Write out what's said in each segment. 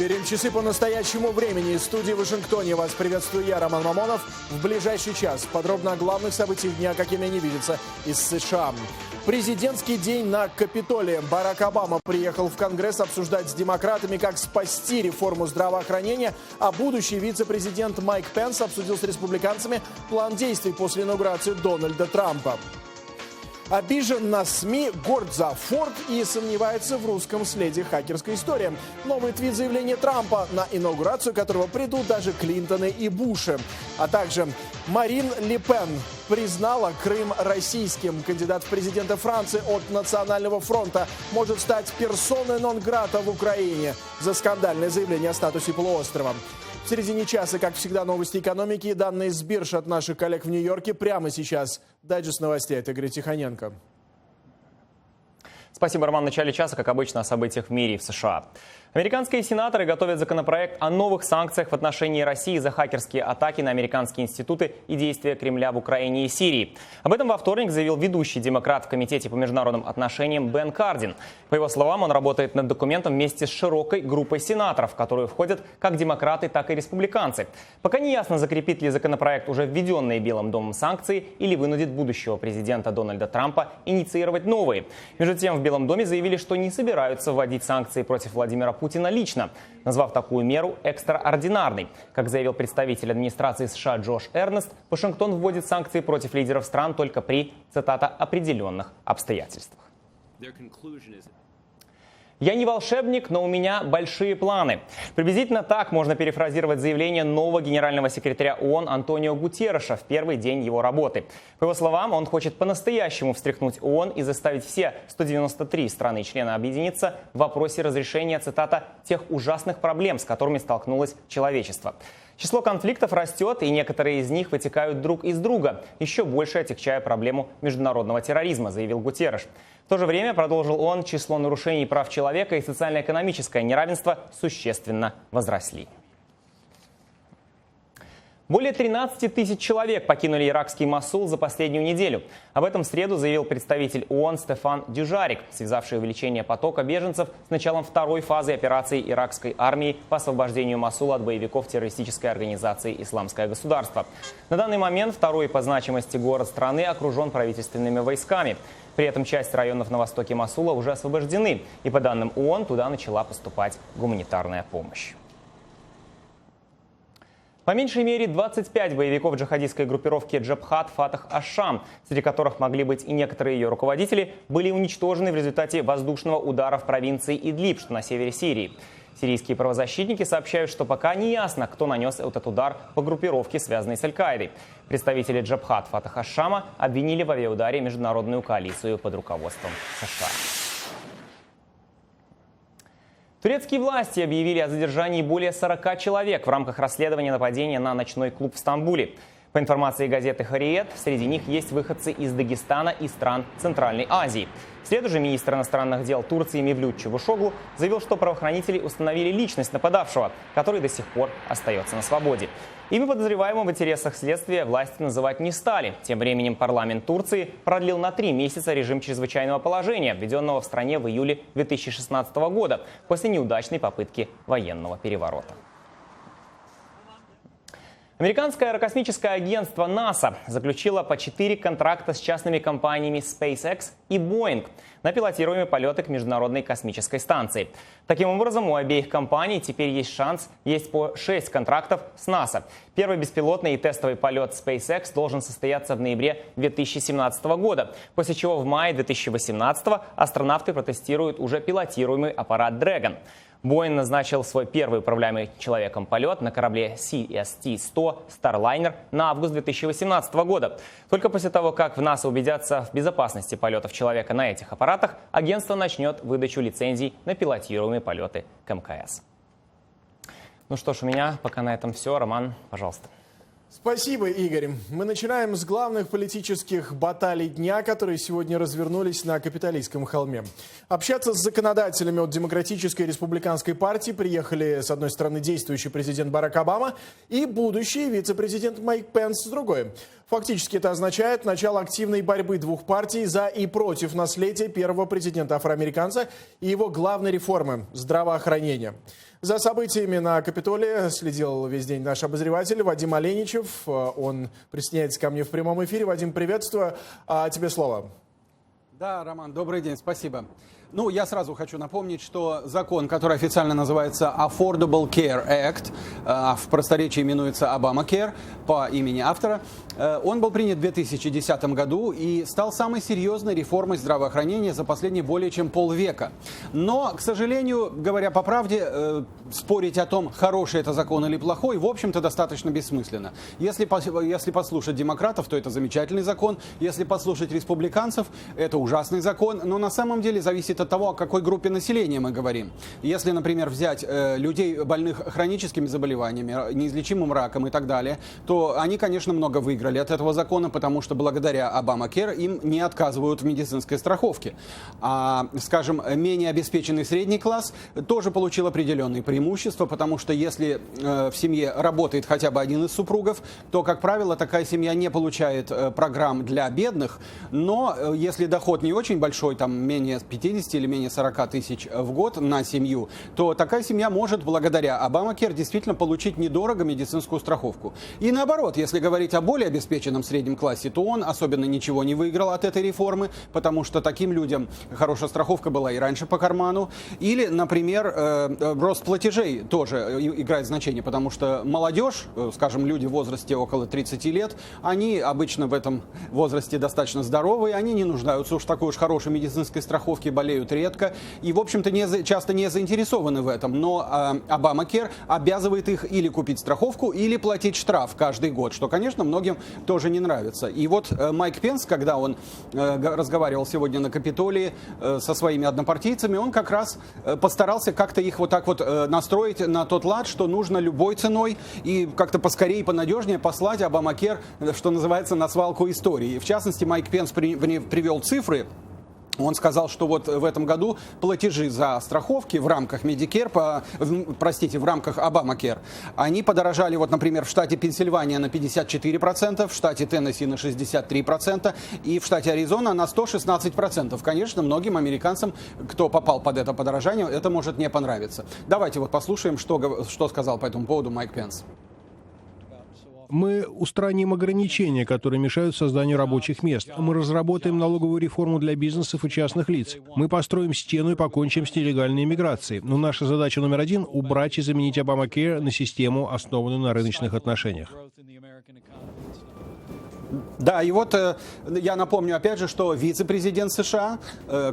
Рим-часы по настоящему времени. Из студии в Вашингтоне вас приветствую я, Роман Мамонов. В ближайший час подробно о главных событиях дня, какими они видятся из США. Президентский день на Капитолии. Барак Обама приехал в Конгресс обсуждать с демократами, как спасти реформу здравоохранения, а будущий вице-президент Майк Пенс обсудил с республиканцами план действий после инаугурации Дональда Трампа. Обижен на СМИ, горд за Форд и сомневается в русском следе хакерской истории. Новый твит заявления Трампа, на инаугурацию которого придут даже Клинтоны и Буши. А также Марин Ле Пен признала Крым российским. Кандидат в президенты Франции от Национального фронта может стать персоной нон-грата в Украине за скандальное заявление о статусе полуострова. В середине часа, как всегда, новости экономики и данные с бирж от наших коллег в Нью-Йорке. Прямо сейчас дайджест новостей от Игоря Тихоненко. Спасибо, Роман. В начале часа, как обычно, о событиях в мире и в США. Американские сенаторы готовят законопроект о новых санкциях в отношении России за хакерские атаки на американские институты и действия Кремля в Украине и Сирии. Об этом во вторник заявил ведущий демократ в Комитете по международным отношениям Бен Кардин. По его словам, он работает над документом вместе с широкой группой сенаторов, в которую входят как демократы, так и республиканцы. Пока не ясно, закрепит ли законопроект уже введенные Белым домом санкции или вынудит будущего президента Дональда Трампа инициировать новые. Между тем, в Белом доме заявили, что не собираются вводить санкции против Владимира Путина лично, назвав такую меру экстраординарной. Как заявил представитель администрации США Джош Эрнест, Вашингтон вводит санкции против лидеров стран только при, цитата, «определенных обстоятельствах». «Я не волшебник, но у меня большие планы». Приблизительно так можно перефразировать заявление нового генерального секретаря ООН Антонио Гутерреша в первый день его работы. По его словам, он хочет по-настоящему встряхнуть ООН и заставить все 193 страны-члены объединиться в вопросе разрешения, цитата, «тех ужасных проблем, с которыми столкнулось человечество». Число конфликтов растет, и некоторые из них вытекают друг из друга, еще больше отягчая проблему международного терроризма, заявил Гутерреш. В то же время, продолжил он, число нарушений прав человека и социально-экономическое неравенство существенно возросли. Более 13 тысяч человек покинули иракский Мосул за последнюю неделю. Об этом в среду заявил представитель ООН Стефан Дюжарик, связавший увеличение потока беженцев с началом второй фазы операции иракской армии по освобождению Мосула от боевиков террористической организации «Исламское государство». На данный момент второй по значимости город страны окружен правительственными войсками. При этом часть районов на востоке Мосула уже освобождены, и по данным ООН туда начала поступать гуманитарная помощь. По меньшей мере 25 боевиков джихадистской группировки Джабхат Фатах Аш-Шам, среди которых могли быть и некоторые ее руководители, были уничтожены в результате воздушного удара в провинции Идлиб, что на севере Сирии. Сирийские правозащитники сообщают, что пока не ясно, кто нанес этот удар по группировке, связанной с Аль-Каидой. Представители Джабхат Фатах Аш-Шама обвинили в авиаударе международную коалицию под руководством США. Турецкие власти объявили о задержании более 40 человек в рамках расследования нападения на ночной клуб в Стамбуле. По информации газеты «Хариет», среди них есть выходцы из Дагестана и стран Центральной Азии. В среду же министр иностранных дел Турции Мевлют Чавушоглу заявил, что правоохранители установили личность нападавшего, который до сих пор остается на свободе. Имя подозреваемого в интересах следствия власти называть не стали. Тем временем парламент Турции продлил на 3 месяца режим чрезвычайного положения, введенного в стране в июле 2016 года после неудачной попытки военного переворота. Американское аэрокосмическое агентство НАСА заключило по 4 контракта с частными компаниями SpaceX и Boeing на пилотируемые полеты к Международной космической станции. Таким образом, у обеих компаний теперь есть по 6 контрактов с НАСА. Первый беспилотный и тестовый полет SpaceX должен состояться в ноябре 2017 года, после чего в мае 2018 астронавты протестируют уже пилотируемый аппарат Dragon. Boeing назначил свой первый управляемый человеком полет на корабле CST-100 Starliner на август 2018 года. Только после того, как в НАСА убедятся в безопасности полетов человека на этих аппаратах, агентство начнет выдачу лицензий на пилотируемые полеты к МКС. Ну что ж, у меня пока на этом все. Роман, пожалуйста. Спасибо, Игорь. Мы начинаем с главных политических баталий дня, которые сегодня развернулись на Капитолийском холме. Общаться с законодателями от Демократической и Республиканской партии приехали, с одной стороны, действующий президент Барак Обама и будущий вице-президент Майк Пенс с другой. Фактически это означает начало активной борьбы двух партий за и против наследия первого президента-афроамериканца и его главной реформы – здравоохранения. За событиями на Капитолии следил весь день наш обозреватель Вадим Оленичев. Он присоединяется ко мне в прямом эфире. Вадим, приветствую. Тебе слово. Да, Роман, добрый день, спасибо. Ну, я сразу хочу напомнить, что закон, который официально называется Affordable Care Act, в просторечии именуется Obamacare по имени автора, он был принят в 2010 году и стал самой серьезной реформой здравоохранения за последние более чем полвека. Но, к сожалению, говоря по правде, спорить о том, хороший это закон или плохой, в общем-то, достаточно бессмысленно. Если послушать демократов, то это замечательный закон. Если послушать республиканцев, это ужасный закон. Но на самом деле зависит от того, о какой группе населения мы говорим. Если, например, взять людей, больных хроническими заболеваниями, неизлечимым раком и так далее, то они, конечно, много выиграли от этого закона, потому что благодаря Obamacare им не отказывают в медицинской страховке. А, скажем, менее обеспеченный средний класс тоже получил определенные преимущества, потому что если в семье работает хотя бы один из супругов, то, как правило, такая семья не получает программ для бедных, но если доход не очень большой, там менее 50 или менее 40 тысяч в год на семью, то такая семья может благодаря Obamacare действительно получить недорого медицинскую страховку. И наоборот, если говорить о более обеспеченном среднем классе, то он особенно ничего не выиграл от этой реформы, потому что таким людям хорошая страховка была и раньше по карману. Или, например, рост платежей тоже играет значение, потому что молодежь, скажем, люди в возрасте около 30 лет, они обычно в этом возрасте достаточно здоровые, они не нуждаются уж в такой уж хорошей медицинской страховке, болеют редко и, в общем-то, часто не заинтересованы в этом. Но Obamacare обязывает их или купить страховку, или платить штраф каждый год, что, конечно, многим тоже не нравится. И вот Майк Пенс, когда он разговаривал сегодня на Капитолии со своими однопартийцами, он как раз постарался как-то их вот так вот настроить на тот лад, что нужно любой ценой и как-то поскорее и понадежнее послать Obamacare, что называется, на свалку истории. В частности, Майк Пенс привел цифры. Он сказал, что вот в этом году платежи за страховки в рамках Medicare, в рамках Obamacare, они подорожали, вот, например, в штате Пенсильвания на 54%, в штате Теннесси на 63% и в штате Аризона на 116%. Конечно, многим американцам, кто попал под это подорожание, это может не понравиться. Давайте вот послушаем, что сказал по этому поводу Майк Пенс. Мы устраним ограничения, которые мешают созданию рабочих мест. Мы разработаем налоговую реформу для бизнесов и частных лиц. Мы построим стену и покончим с нелегальной иммиграцией. Но наша задача номер один — убрать и заменить Obamacare на систему, основанную на рыночных отношениях. Да, и вот я напомню опять же, что вице-президент США,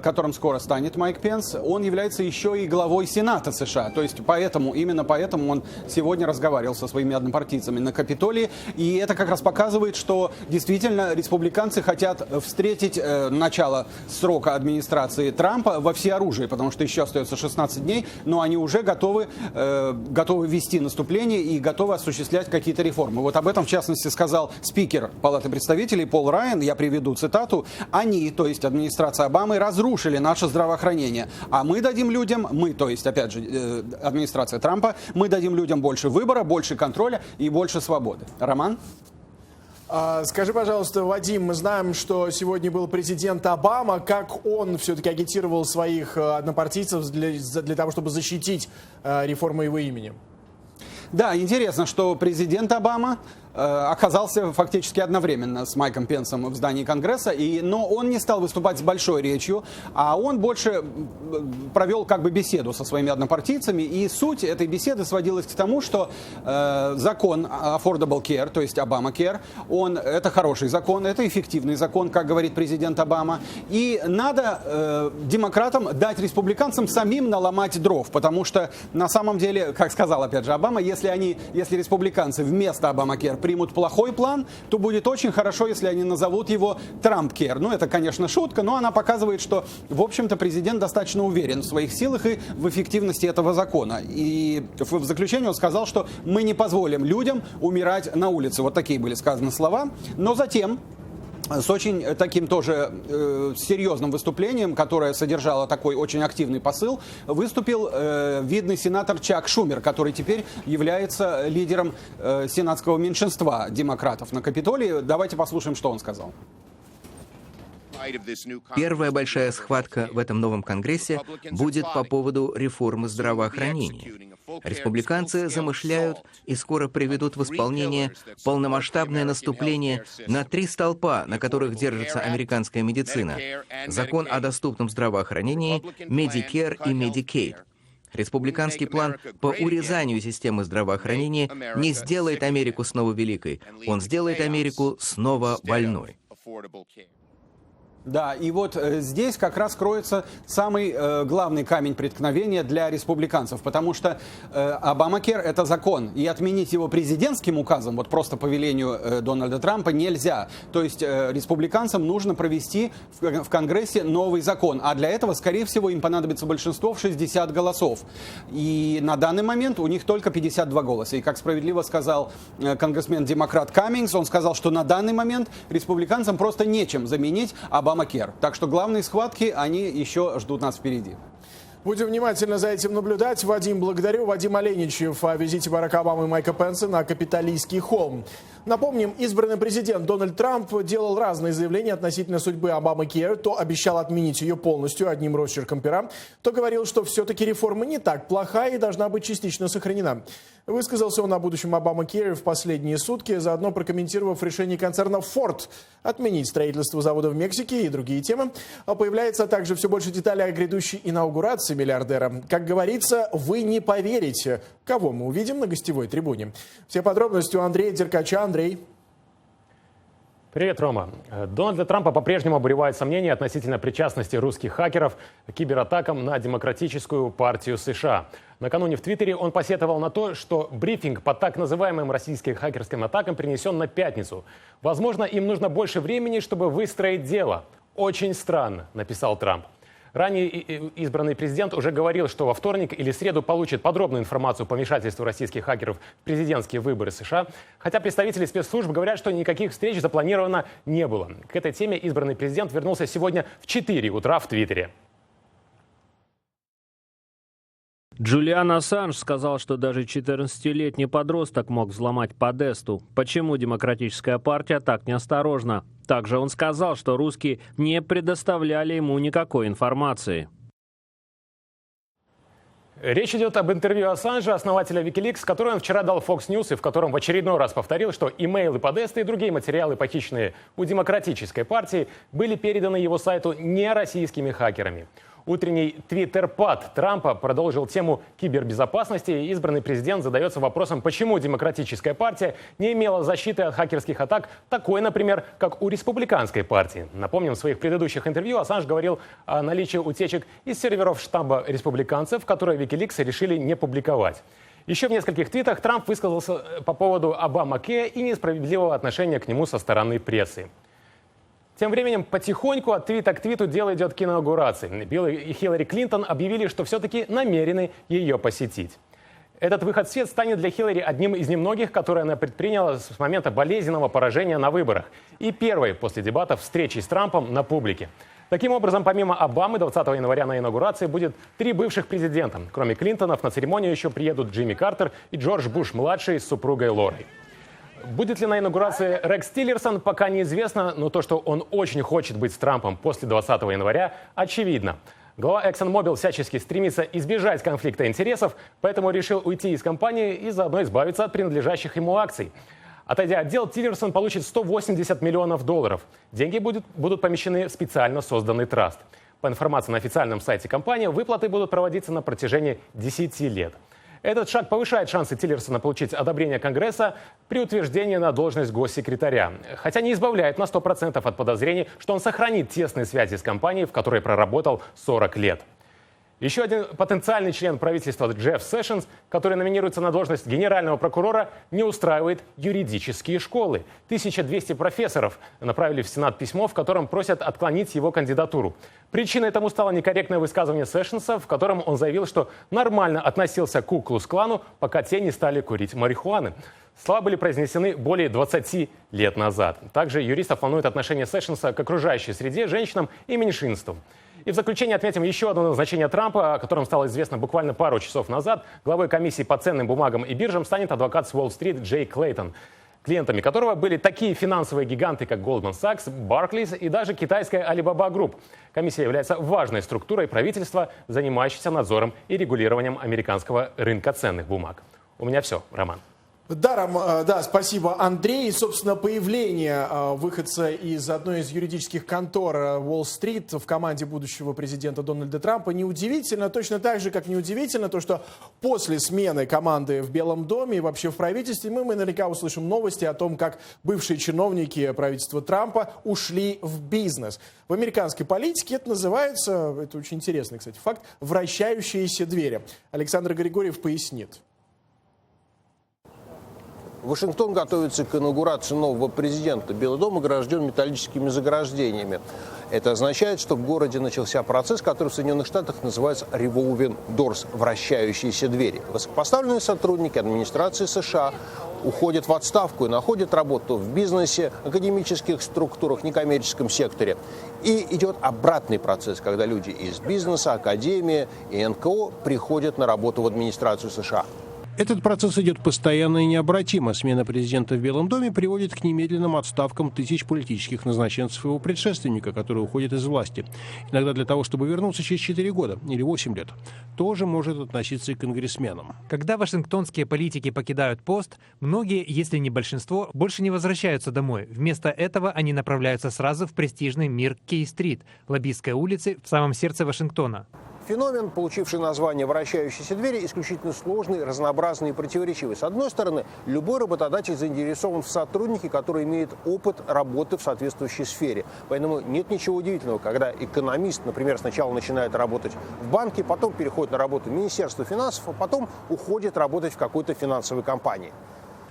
которым скоро станет Майк Пенс, он является еще и главой Сената США. То есть именно поэтому он сегодня разговаривал со своими однопартийцами на Капитолии. И это как раз показывает, что действительно республиканцы хотят встретить начало срока администрации Трампа во всеоружии, потому что еще остается 16 дней, но они уже готовы вести наступление и готовы осуществлять какие-то реформы. Вот об этом, в частности, сказал спикер Палаты представителей Пол Райан, я приведу цитату: «Они, то есть администрация Обамы, разрушили наше здравоохранение, а мы дадим людям, то есть, опять же, администрация Трампа, мы дадим людям больше выбора, больше контроля и больше свободы». Роман? Скажи, пожалуйста, Вадим, мы знаем, что сегодня был президент Обама. Как он все-таки агитировал своих однопартийцев для того, чтобы защитить реформу его имени? Да, интересно, что президент Обама оказался фактически одновременно с Майком Пенсом в здании Конгресса, но он не стал выступать с большой речью, а он больше провел как бы беседу со своими однопартийцами, и суть этой беседы сводилась к тому, что закон Affordable Care, то есть Obamacare, это хороший закон, это эффективный закон, как говорит президент Обама, и надо демократам дать республиканцам самим наломать дров, потому что на самом деле, как сказал опять же Обама, если республиканцы вместо Obamacare примут плохой план, то будет очень хорошо, если они назовут его Трамп-Кер. Ну, это, конечно, шутка, но она показывает, что, в общем-то, президент достаточно уверен в своих силах и в эффективности этого закона. И в заключение он сказал, что мы не позволим людям умирать на улице. Вот такие были сказаны слова. Но затем с очень таким тоже серьезным выступлением, которое содержало такой очень активный посыл, выступил видный сенатор Чак Шумер, который теперь является лидером сенатского меньшинства демократов на Капитолии. Давайте послушаем, что он сказал. Первая большая схватка в этом новом Конгрессе будет по поводу реформы здравоохранения. Республиканцы замышляют и скоро приведут в исполнение полномасштабное наступление на 3 столпа, на которых держится американская медицина: закон о доступном здравоохранении, Medicare и Medicaid. Республиканский план по урезанию системы здравоохранения не сделает Америку снова великой, он сделает Америку снова больной. Да, и вот здесь как раз кроется самый главный камень преткновения для республиканцев, потому что Обамакер — это закон, и отменить его президентским указом, вот просто по велению Дональда Трампа, нельзя. То есть республиканцам нужно провести в Конгрессе новый закон, а для этого, скорее всего, им понадобится большинство в 60 голосов. И на данный момент у них только 52 голоса. И, как справедливо сказал конгрессмен-демократ Каммингс, он сказал, что на данный момент республиканцам просто нечем заменить Обамакер. Так что главные схватки, они еще ждут нас впереди. Будем внимательно за этим наблюдать. Вадим, благодарю. Вадим Оленичев о визите Барака Обамы и Майка Пенса на Капитолийский холм. Напомним, избранный президент Дональд Трамп делал разные заявления относительно судьбы Обамакер. То обещал отменить ее полностью одним росчерком пера, то говорил, что все-таки реформа не так плоха и должна быть частично сохранена. Высказался он о будущем Обамакер в последние сутки, заодно прокомментировав решение концерна Ford отменить строительство завода в Мексике и другие темы. Появляется также все больше деталей о грядущей инаугурации миллиардера. Как говорится, вы не поверите, кого мы увидим на гостевой трибуне. Все подробности у Андрея Деркача. Андрей. Привет, Рома. Дональда Трампа по-прежнему обуревают сомнения относительно причастности русских хакеров к кибератакам на Демократическую партию США. Накануне в Твиттере он посетовал на то, что брифинг по так называемым российским хакерским атакам перенесен на пятницу. Возможно, им нужно больше времени, чтобы выстроить дело. Очень странно, написал Трамп. Ранее избранный президент уже говорил, что во вторник или среду получит подробную информацию по вмешательству российских хакеров в президентские выборы США, хотя представители спецслужб говорят, что никаких встреч запланировано не было. К этой теме избранный президент вернулся сегодня в 4 утра в Твиттере. Джулиан Ассанж сказал, что даже 14-летний подросток мог взломать Подесту. Почему Демократическая партия так неосторожна? Также он сказал, что русские не предоставляли ему никакой информации. Речь идет об интервью Ассанжа, основателя Wikileaks, которое он вчера дал Fox News, и в котором в очередной раз повторил, что имейлы Подесты и другие материалы, похищенные у Демократической партии, были переданы его сайту не российскими хакерами. Утренний твиттерпад Трампа продолжил тему кибербезопасности, и избранный президент задается вопросом, почему Демократическая партия не имела защиты от хакерских атак, такой, например, как у Республиканской партии. Напомним, в своих предыдущих интервью Ассанж говорил о наличии утечек из серверов штаба республиканцев, которые Wikileaks решили не публиковать. Еще в нескольких твитах Трамп высказался по поводу Обамакер и несправедливого отношения к нему со стороны прессы. Тем временем потихоньку от твита к твиту дело идет к инаугурации. Билл и Хиллари Клинтон объявили, что все-таки намерены ее посетить. Этот выход в свет станет для Хиллари одним из немногих, которые она предприняла с момента болезненного поражения на выборах. И первой после дебатов встречи с Трампом на публике. Таким образом, помимо Обамы, 20 января на инаугурации будет 3 бывших президента. Кроме Клинтонов, на церемонию еще приедут Джимми Картер и Джордж Буш-младший с супругой Лорой. Будет ли на инаугурации Рекс Тиллерсон, пока неизвестно, но то, что он очень хочет быть с Трампом после 20 января, очевидно. Глава ExxonMobil всячески стремится избежать конфликта интересов, поэтому решил уйти из компании и заодно избавиться от принадлежащих ему акций. Отойдя от дел, Тиллерсон получит $180 миллионов. Деньги будут помещены в специально созданный траст. По информации на официальном сайте компании, выплаты будут проводиться на протяжении 10 лет. Этот шаг повышает шансы Тиллерсона получить одобрение Конгресса при утверждении на должность госсекретаря. Хотя не избавляет на 100% от подозрений, что он сохранит тесные связи с компанией, в которой проработал 40 лет. Еще один потенциальный член правительства Джефф Сэшенс, который номинируется на должность генерального прокурора, не устраивает юридические школы. 1200 профессоров направили в Сенат письмо, в котором просят отклонить его кандидатуру. Причиной этому стало некорректное высказывание Сэшенса, в котором он заявил, что нормально относился к Ку-клукс-клану, пока те не стали курить марихуаны. Слова были произнесены более 20 лет назад. Также юристов волнует отношение Сэшенса к окружающей среде, женщинам и меньшинствам. И в заключение отметим еще одно назначение Трампа, о котором стало известно буквально пару часов назад. Главой комиссии по ценным бумагам и биржам станет адвокат с Уолл-стрит Джей Клейтон, клиентами которого были такие финансовые гиганты, как Goldman Sachs, Barclays и даже китайская Alibaba Group. Комиссия является важной структурой правительства, занимающейся надзором и регулированием американского рынка ценных бумаг. У меня все, Роман. Да, спасибо, Андрей. Собственно, появление выходца из одной из юридических контор Уолл-стрит в команде будущего президента Дональда Трампа неудивительно, точно так же, как неудивительно то, что после смены команды в Белом доме и вообще в правительстве мы наверняка услышим новости о том, как бывшие чиновники правительства Трампа ушли в бизнес. В американской политике это называется, это очень интересный, кстати, факт, вращающиеся двери. Александр Григорьев пояснит. Вашингтон готовится к инаугурации нового президента. Белый дом огражден металлическими заграждениями. Это означает, что в городе начался процесс, который в Соединенных Штатах называется revolving doors – вращающиеся двери. Высокопоставленные сотрудники администрации США уходят в отставку и находят работу в бизнесе, академических структурах, некоммерческом секторе. И идет обратный процесс, когда люди из бизнеса, академии и НКО приходят на работу в администрацию США. Этот процесс идет постоянно и необратимо. Смена президента в Белом доме приводит к немедленным отставкам тысяч политических назначенцев его предшественника, которые уходят из власти. Иногда для того, чтобы вернуться через 4 года или 8 лет. Тоже может относиться и к конгрессменам. Когда вашингтонские политики покидают пост, многие, если не большинство, больше не возвращаются домой. Вместо этого они направляются сразу в престижный мир Кей-стрит, лоббистской улицы в самом сердце Вашингтона. Феномен, получивший название «вращающиеся двери», исключительно сложный, разнообразный и противоречивый. С одной стороны, любой работодатель заинтересован в сотруднике, который имеет опыт работы в соответствующей сфере. Поэтому нет ничего удивительного, когда экономист, например, сначала начинает работать в банке, потом переходит на работу в Министерство финансов, а потом уходит работать в какой-то финансовой компании.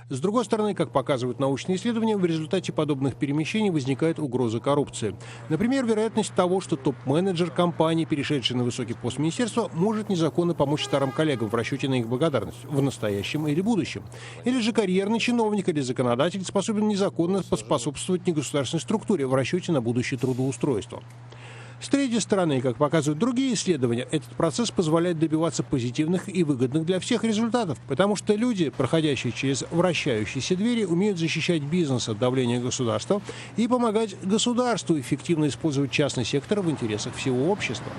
С другой стороны, как показывают научные исследования, в результате подобных перемещений возникает угроза коррупции. Например, вероятность того, что топ-менеджер компании, перешедший на высокий пост министерства, может незаконно помочь старым коллегам в расчете на их благодарность в настоящем или будущем. Или же карьерный чиновник или законодатель способен незаконно поспособствовать негосударственной структуре в расчете на будущее трудоустройство. С третьей стороны, как показывают другие исследования, этот процесс позволяет добиваться позитивных и выгодных для всех результатов, потому что люди, проходящие через вращающиеся двери, умеют защищать бизнес от давления государства и помогать государству эффективно использовать частный сектор в интересах всего общества.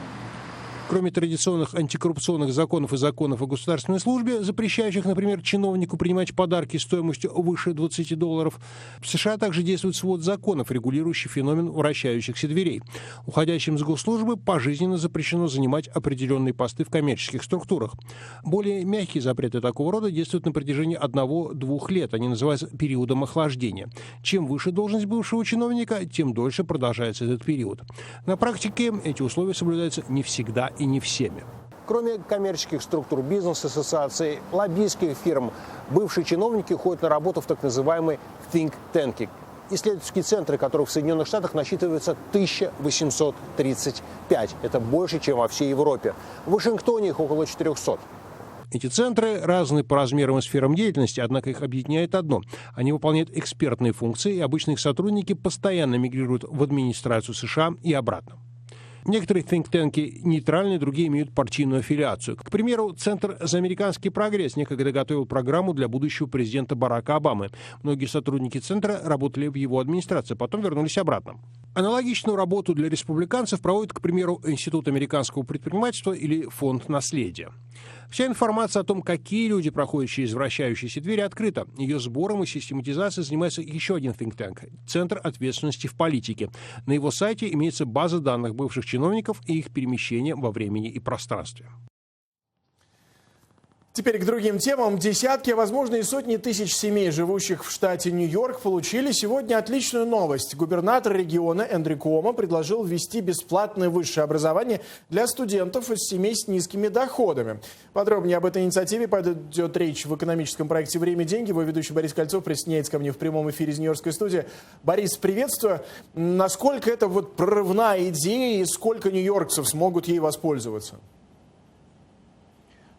Кроме традиционных антикоррупционных законов и законов о государственной службе, запрещающих, например, чиновнику принимать подарки стоимостью выше $20, в США также действует свод законов, регулирующий феномен вращающихся дверей. Уходящим с госслужбы пожизненно запрещено занимать определенные посты в коммерческих структурах. Более мягкие запреты такого рода действуют на протяжении 1-2 лет. Они называются периодом охлаждения. Чем выше должность бывшего чиновника, тем дольше продолжается этот период. На практике эти условия соблюдаются не всегда и не всеми. Кроме коммерческих структур, бизнес-ассоциаций, лоббистских фирм, бывшие чиновники ходят на работу в так называемые think-tank. Исследовательские центры, которых в Соединенных Штатах насчитывается 1835. Это больше, чем во всей Европе. В Вашингтоне их около 400. Эти центры разны по размерам и сферам деятельности, однако их объединяет одно. Они выполняют экспертные функции, и обычно их сотрудники постоянно мигрируют в администрацию США и обратно. Некоторые think-танки нейтральны, другие имеют партийную аффилиацию. К примеру, Центр за американский прогресс некогда готовил программу для будущего президента Барака Обамы. Многие сотрудники Центра работали в его администрации, потом вернулись обратно. Аналогичную работу для республиканцев проводит, к примеру, Институт американского предпринимательства или Фонд наследия. Вся информация о том, какие люди проходят через вращающиеся двери, открыта. Ее сбором и систематизацией занимается еще один think tank – Центр ответственности в политике. На его сайте имеется база данных бывших чиновников и их перемещения во времени и пространстве. Теперь к другим темам. Десятки, а возможно и сотни тысяч семей, живущих в штате Нью-Йорк, получили сегодня отличную новость. Губернатор региона Эндрю Куомо предложил ввести бесплатное высшее образование для студентов из семей с низкими доходами. Подробнее об этой инициативе пойдет речь в экономическом проекте «Время, деньги». Его ведущий Борис Кольцов присоединяется ко мне в прямом эфире из Нью-Йоркской студии. Борис, приветствую. Насколько это прорывная идея и сколько нью-йоркцев смогут ей воспользоваться?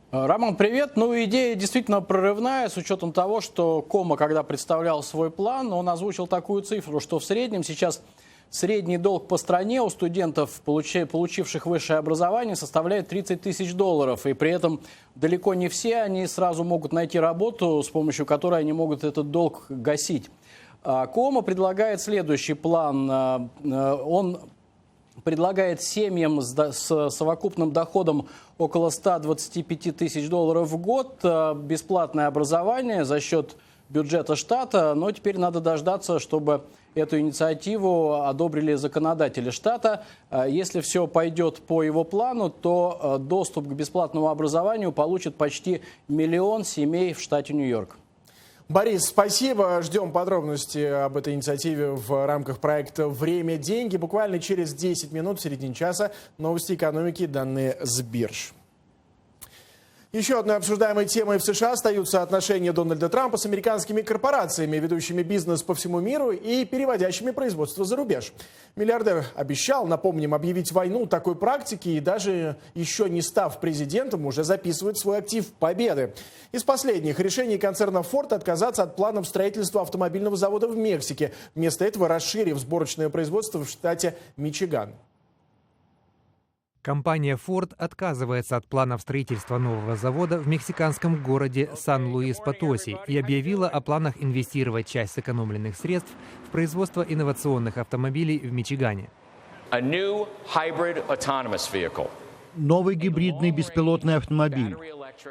Роман, привет. Идея действительно прорывная, с учетом того, что Куомо, когда представлял свой план, он озвучил такую цифру, что в среднем сейчас средний долг по стране у студентов, получивших высшее образование, составляет $30 тысяч. И при этом далеко не все они сразу могут найти работу, с помощью которой они могут этот долг гасить. Куомо предлагает следующий план. Он предлагает семьям с совокупным доходом около $125 тысяч в год бесплатное образование за счет бюджета штата, но теперь надо дождаться, чтобы эту инициативу одобрили законодатели штата. Если все пойдет по его плану, то доступ к бесплатному образованию получит почти 1 миллион семей в штате Нью-Йорк. Борис, спасибо. Ждем подробности об этой инициативе в рамках проекта «Время, деньги». Буквально через 10 минут в середине часа новости экономики и данные с бирж. Еще одной обсуждаемой темой в США остаются отношения Дональда Трампа с американскими корпорациями, ведущими бизнес по всему миру и переводящими производство за рубеж. Миллиардер обещал, напомним, объявить войну такой практике и даже еще не став президентом, уже записывает свой актив победы. Из последних решений концерна Ford отказаться от планов строительства автомобильного завода в Мексике, вместо этого расширив сборочное производство в штате Мичиган. Компания Ford отказывается от планов строительства нового завода в мексиканском городе Сан-Луис-Потоси и объявила о планах инвестировать часть сэкономленных средств в производство инновационных автомобилей в Мичигане. Новый гибридный беспилотный автомобиль.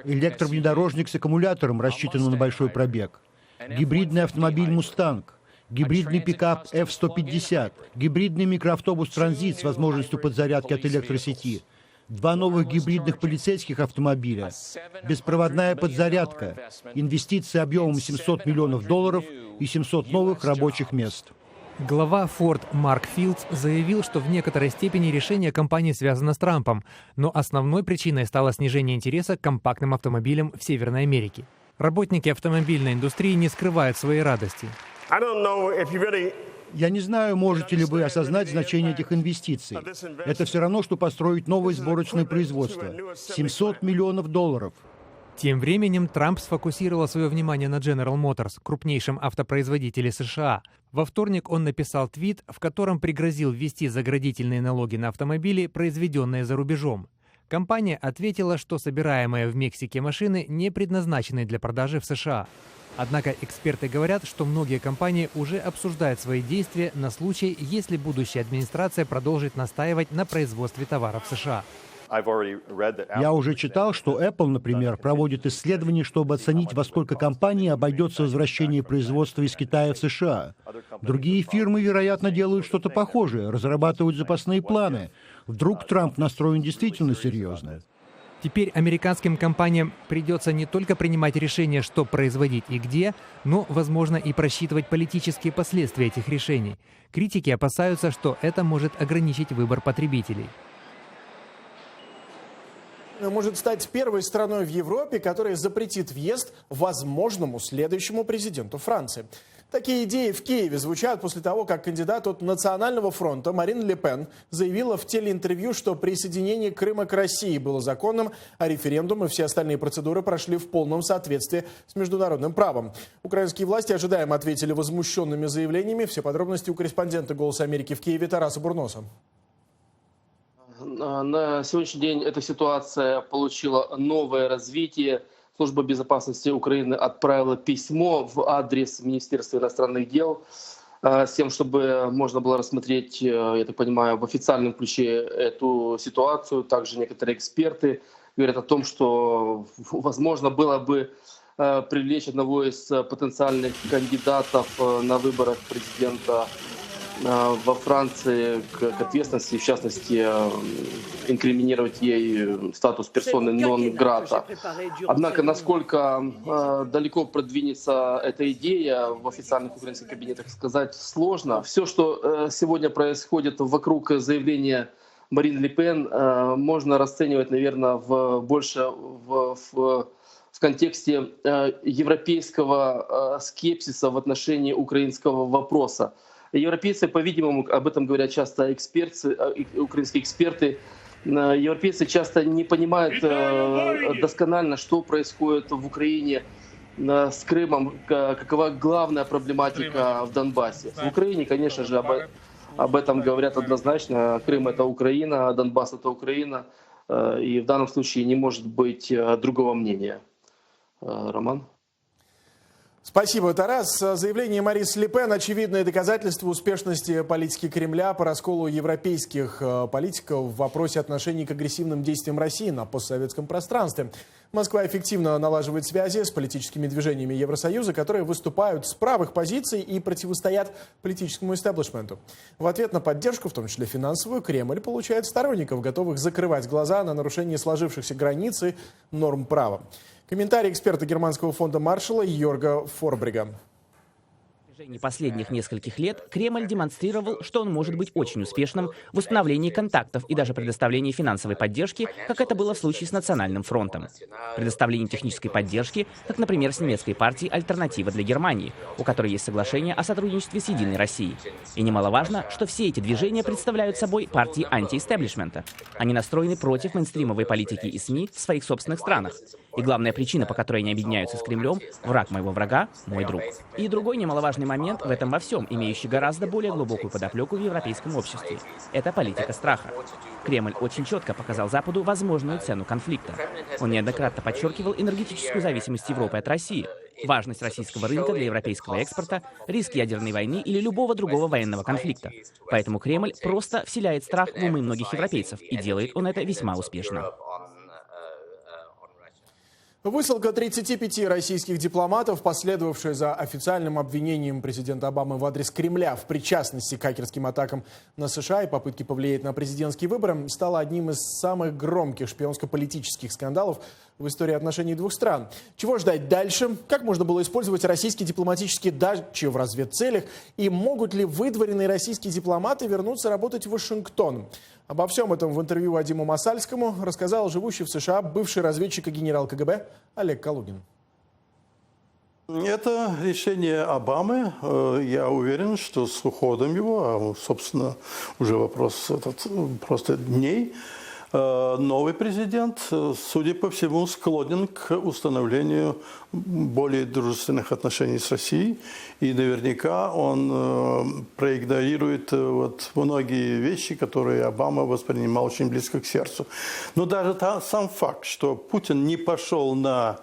Электровнедорожник с аккумулятором, рассчитанным на большой пробег. Гибридный автомобиль «Мустанг». Гибридный пикап F-150, гибридный микроавтобус «Транзит» с возможностью подзарядки от электросети, 2 новых гибридных полицейских автомобиля, беспроводная подзарядка, инвестиции объемом $700 миллионов и 700 новых рабочих мест. Глава Ford Марк Филдс заявил, что в некоторой степени решение компании связано с Трампом, но основной причиной стало снижение интереса к компактным автомобилям в Северной Америке. Работники автомобильной индустрии не скрывают своей радости. Я не знаю, можете ли вы осознать значение этих инвестиций. Это все равно, что построить новое сборочное производство. $700 миллионов. Тем временем Трамп сфокусировал свое внимание на General Motors, крупнейшем автопроизводителе США. Во вторник он написал твит, в котором пригрозил ввести заградительные налоги на автомобили, произведенные за рубежом. Компания ответила, что собираемые в Мексике машины не предназначены для продажи в США. Однако эксперты говорят, что многие компании уже обсуждают свои действия на случай, если будущая администрация продолжит настаивать на производстве товаров в США. Я уже читал, что Apple, например, проводит исследования, чтобы оценить, во сколько компаний обойдется возвращение производства из Китая в США. Другие фирмы, вероятно, делают что-то похожее, разрабатывают запасные планы. Вдруг Трамп настроен действительно серьезно. Теперь американским компаниям придется не только принимать решения, что производить и где, но, возможно, и просчитывать политические последствия этих решений. Критики опасаются, что это может ограничить выбор потребителей. Может стать первой страной в Европе, которая запретит въезд возможному следующему президенту Франции. Такие идеи в Киеве звучат после того, как кандидат от Национального фронта Марин Ле Пен заявила в телеинтервью, что присоединение Крыма к России было законным, а референдум и все остальные процедуры прошли в полном соответствии с международным правом. Украинские власти ожидаемо ответили возмущенными заявлениями. Все подробности у корреспондента «Голоса Америки» в Киеве Тараса Бурноса. На сегодняшний день эта ситуация получила новое развитие. Служба безопасности Украины отправила письмо в адрес Министерства иностранных дел с тем, чтобы можно было рассмотреть, я так понимаю, в официальном ключе эту ситуацию. Также некоторые эксперты говорят о том, что возможно было бы привлечь одного из потенциальных кандидатов на выборах президента во Франции к ответственности, в частности, инкриминировать ей статус персоны нон-грата. Однако, насколько далеко продвинется эта идея в официальных украинских кабинетах, сказать сложно. Все, что сегодня происходит вокруг заявления Марины Ле Пен, можно расценивать, наверное, больше в контексте европейского скепсиса в отношении украинского вопроса. Европейцы, по-видимому, об этом говорят часто украинские эксперты, европейцы часто не понимают досконально, что происходит в Украине с Крымом, какова главная проблематика в Донбассе. В Украине, конечно же, об этом говорят однозначно. Крым — это Украина, Донбасс — это Украина. И в данном случае не может быть другого мнения. Роман? Спасибо, Тарас. Заявление Марины Ле Пен – очевидное доказательство успешности политики Кремля по расколу европейских политиков в вопросе отношений к агрессивным действиям России на постсоветском пространстве. Москва эффективно налаживает связи с политическими движениями Евросоюза, которые выступают с правых позиций и противостоят политическому истеблишменту. В ответ на поддержку, в том числе финансовую, Кремль получает сторонников, готовых закрывать глаза на нарушение сложившихся границ и норм права. Комментарий эксперта германского фонда Маршалла Йорга Форбрига. В течение последних нескольких лет Кремль демонстрировал, что он может быть очень успешным в установлении контактов и даже предоставлении финансовой поддержки, как это было в случае с Национальным фронтом. Предоставление технической поддержки, как, например, с немецкой партией «Альтернатива для Германии», у которой есть соглашение о сотрудничестве с Единой Россией. И немаловажно, что все эти движения представляют собой партии антиэстеблишмента. Они настроены против мейнстримовой политики и СМИ в своих собственных странах. И главная причина, по которой они объединяются с Кремлем – враг моего врага – мой друг. И другой немаловажный момент в этом во всем, имеющий гораздо более глубокую подоплеку в европейском обществе – это политика страха. Кремль очень четко показал Западу возможную цену конфликта. Он неоднократно подчеркивал энергетическую зависимость Европы от России, важность российского рынка для европейского экспорта, риски ядерной войны или любого другого военного конфликта. Поэтому Кремль просто вселяет страх в умы многих европейцев, и делает он это весьма успешно. Высылка 35 российских дипломатов, последовавшая за официальным обвинением президента Обамы в адрес Кремля в причастности к хакерским атакам на США и попытке повлиять на президентские выборы, стала одним из самых громких шпионско-политических скандалов в истории отношений двух стран. Чего ждать дальше? Как можно было использовать российские дипломатические дачи в разведцелях? И могут ли выдворенные российские дипломаты вернуться работать в Вашингтон? Обо всем этом в интервью Вадиму Масальскому рассказал живущий в США бывший разведчик и генерал КГБ Олег Калугин. Это решение Обамы. Я уверен, что с уходом его, собственно, уже вопрос этот просто дней, новый президент, судя по всему, склонен к установлению более дружественных отношений с Россией. И наверняка он проигнорирует многие вещи, которые Обама воспринимал очень близко к сердцу. Но даже сам факт, что Путин не пошел на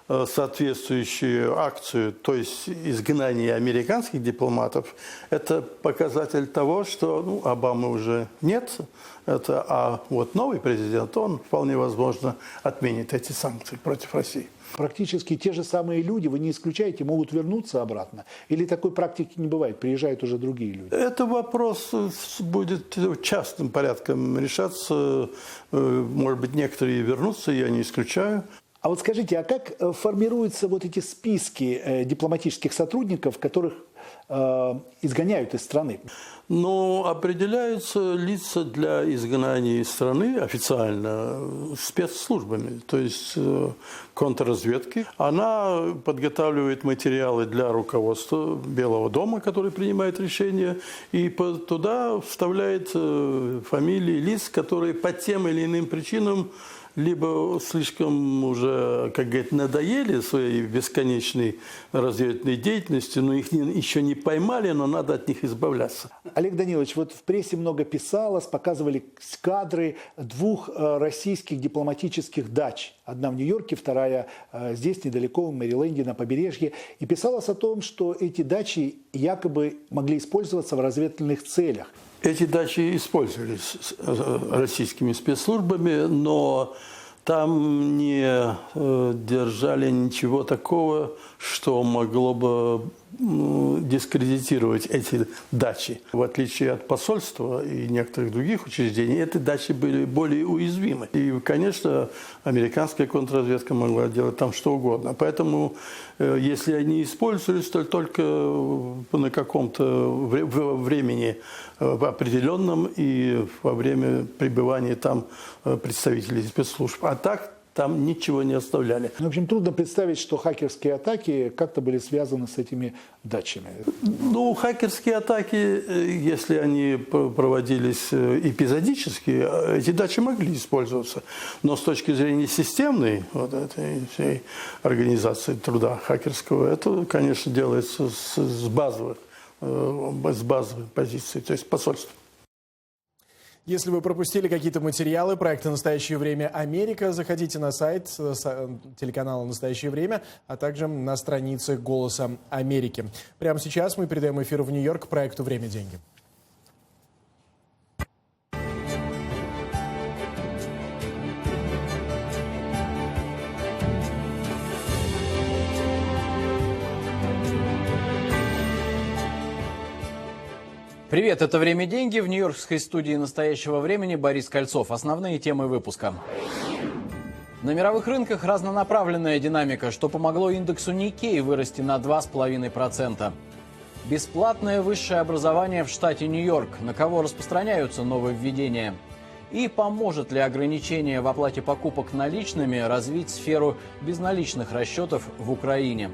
соответствующую акцию, то есть изгнание американских дипломатов, это показатель того, что Обамы уже нет, а вот новый президент, он вполне возможно отменит эти санкции против России. Практически те же самые люди, вы не исключаете, могут вернуться обратно? Или такой практики не бывает, приезжают уже другие люди? Это вопрос будет частным порядком решаться. Может быть, некоторые вернутся, я не исключаю. А вот скажите, а как формируются вот эти списки дипломатических сотрудников, которых изгоняют из страны? Ну, определяются лица для изгнания из страны официально спецслужбами, то есть контрразведки. Она подготавливает материалы для руководства Белого дома, который принимает решения, и туда вставляет фамилии лиц, которые по тем или иным причинам либо слишком уже, как говорят, надоели своей бесконечной разведывательной деятельностью, но их еще не поймали, но надо от них избавляться. Олег Данилович, вот в прессе много писалось, показывали кадры двух российских дипломатических дач. Одна в Нью-Йорке, вторая здесь, недалеко, в Мэриленде, на побережье. И писалось о том, что эти дачи якобы могли использоваться в разведывательных целях. Эти дачи использовались российскими спецслужбами, но там не держали ничего такого, что могло бы дискредитировать эти дачи. В отличие от посольства и некоторых других учреждений, эти дачи были более уязвимы. И, конечно, американская контрразведка могла делать там что угодно. Поэтому, если они использовались, то только на каком-то времени определенном и во время пребывания там представителей спецслужб. А так там ничего не оставляли. В общем, трудно представить, что хакерские атаки как-то были связаны с этими дачами. Ну, хакерские атаки, если они проводились эпизодически, эти дачи могли использоваться. Но с точки зрения системной вот этой всей организации труда хакерского, это, конечно, делается с базовой позиции, то есть посольства. Если вы пропустили какие-то материалы проекта «Настоящее время Америка», заходите на сайт телеканала «Настоящее время», а также на странице «Голоса Америки». Прямо сейчас мы передаем эфир в Нью-Йорк проекту «Время. Деньги». Привет, это «Время. Деньги». В нью-йоркской студии «Настоящего времени» Борис Кольцов. Основные темы выпуска. На мировых рынках разнонаправленная динамика, что помогло индексу Никкей вырасти на 2,5%. Бесплатное высшее образование в штате Нью-Йорк. На кого распространяются нововведения? И поможет ли ограничение в оплате покупок наличными развить сферу безналичных расчетов в Украине?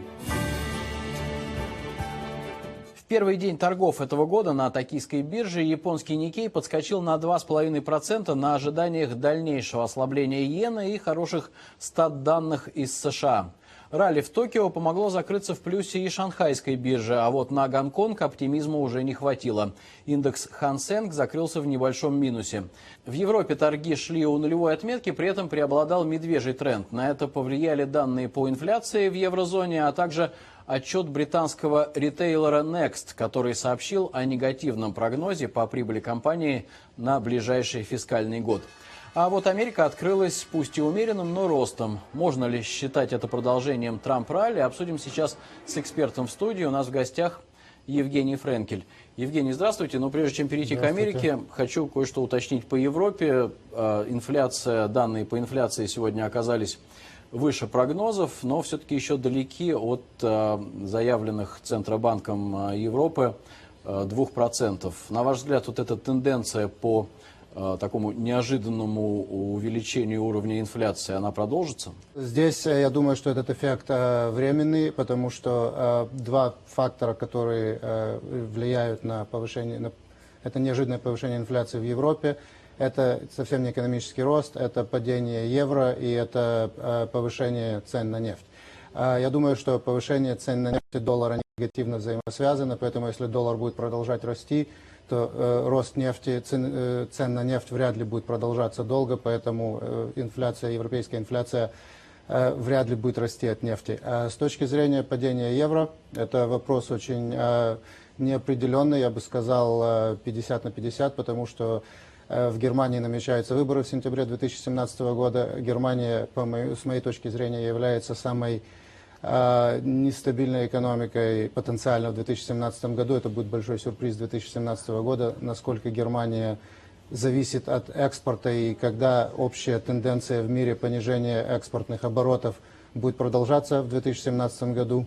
В первый день торгов этого года на токийской бирже японский Никкей подскочил на 2,5% на ожиданиях дальнейшего ослабления иены и хороших стат-данных из США. Ралли в Токио помогло закрыться в плюсе и шанхайской бирже, а вот на Гонконг оптимизма уже не хватило. Индекс Хан Сенг закрылся в небольшом минусе. В Европе торги шли у нулевой отметки, при этом преобладал медвежий тренд. На это повлияли данные по инфляции в еврозоне, а также отчет британского ритейлера Next, который сообщил о негативном прогнозе по прибыли компании на ближайший фискальный год. А вот Америка открылась пусть и умеренным, но ростом. Можно ли считать это продолжением Трамп-ралли? Обсудим сейчас с экспертом в студии. У нас в гостях Евгений Френкель. Евгений, здравствуйте. Но прежде чем перейти к Америке, хочу кое-что уточнить по Европе. Данные по инфляции сегодня оказались выше прогнозов, но все-таки еще далеки от заявленных Центробанком Европы 2%. На ваш взгляд, вот эта тенденция по такому неожиданному увеличению уровня инфляции, она продолжится? Здесь я думаю, что этот эффект временный, потому что два фактора, которые влияют на повышение, это неожиданное повышение инфляции в Европе. Это совсем не экономический рост, это падение евро и это повышение цен на нефть. Я думаю, что повышение цен на нефть и доллара негативно взаимосвязано, поэтому если доллар будет продолжать расти, то рост нефти, цен на нефть вряд ли будет продолжаться долго, поэтому инфляция, европейская инфляция вряд ли будет расти от нефти. А с точки зрения падения евро, это вопрос очень неопределенный, я бы сказал 50 на 50, потому что в Германии намечаются выборы в сентябре 2017 года. Германия, с моей точки зрения, является самой нестабильной экономикой потенциально в 2017 году. Это будет большой сюрприз 2017 года, насколько Германия зависит от экспорта и когда общая тенденция в мире понижения экспортных оборотов будет продолжаться в 2017 году.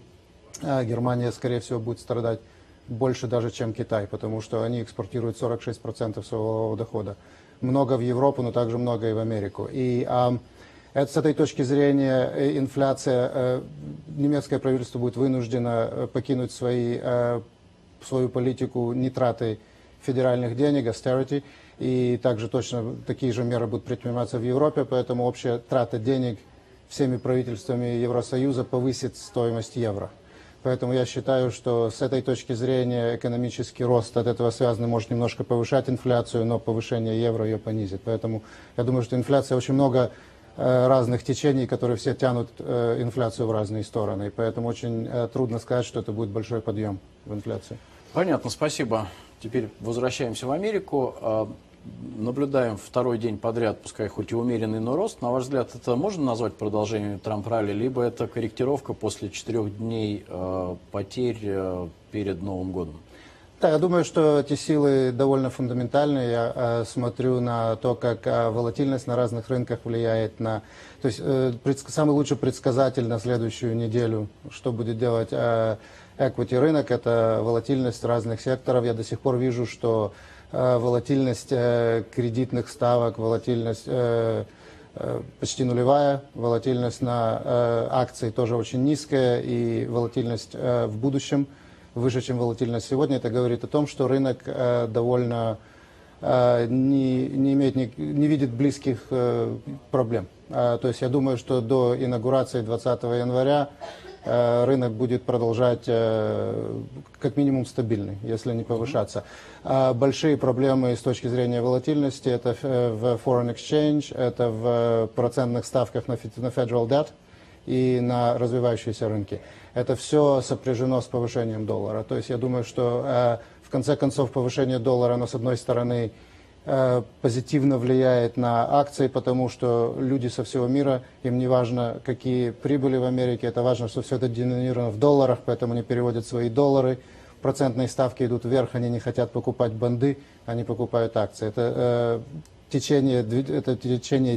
Германия, скорее всего, будет страдать больше даже, чем Китай, потому что они экспортируют 46% своего дохода. Много в Европу, но также много и в Америку. И с этой точки зрения инфляция, немецкое правительство будет вынуждено покинуть свою политику нетраты федеральных денег, austerity, и также точно такие же меры будут предприниматься в Европе, поэтому общая трата денег всеми правительствами Евросоюза повысит стоимость евро. Поэтому я считаю, что с этой точки зрения экономический рост от этого связан, может немножко повышать инфляцию, но повышение евро ее понизит. Поэтому я думаю, что инфляция очень много разных течений, которые все тянут инфляцию в разные стороны. И поэтому очень трудно сказать, что это будет большой подъем в инфляции. Понятно, спасибо. Теперь возвращаемся в Америку. наблюдаем второй день подряд, пускай хоть и умеренный, но рост. На ваш взгляд, это можно назвать продолжением Трамп-ралли, либо это корректировка после 4 дней потерь перед Новым годом? Да, я думаю, что эти силы довольно фундаментальные. Я смотрю на то, как волатильность на разных рынках влияет на... То есть самый лучший предсказатель на следующую неделю, что будет делать equity рынок, это волатильность разных секторов. Я до сих пор вижу, что волатильность кредитных ставок, волатильность почти нулевая, волатильность на акции тоже очень низкая, и волатильность в будущем выше, чем волатильность сегодня. Это говорит о том, что рынок довольно не видит близких проблем. То есть я думаю, что до инаугурации 20 января рынок будет продолжать как минимум стабильный, если не повышаться. Большие проблемы с точки зрения волатильности это в foreign exchange, это в процентных ставках на federal debt и на развивающиеся рынки. Это все сопряжено с повышением доллара. То есть я думаю, что в конце концов повышение доллара, оно с одной стороны позитивно влияет на акции, потому что люди со всего мира, им не важно, какие прибыли в Америке, это важно, что все это деноминировано в долларах, поэтому они переводят свои доллары, процентные ставки идут вверх, они не хотят покупать бонды, они покупают акции. Это течение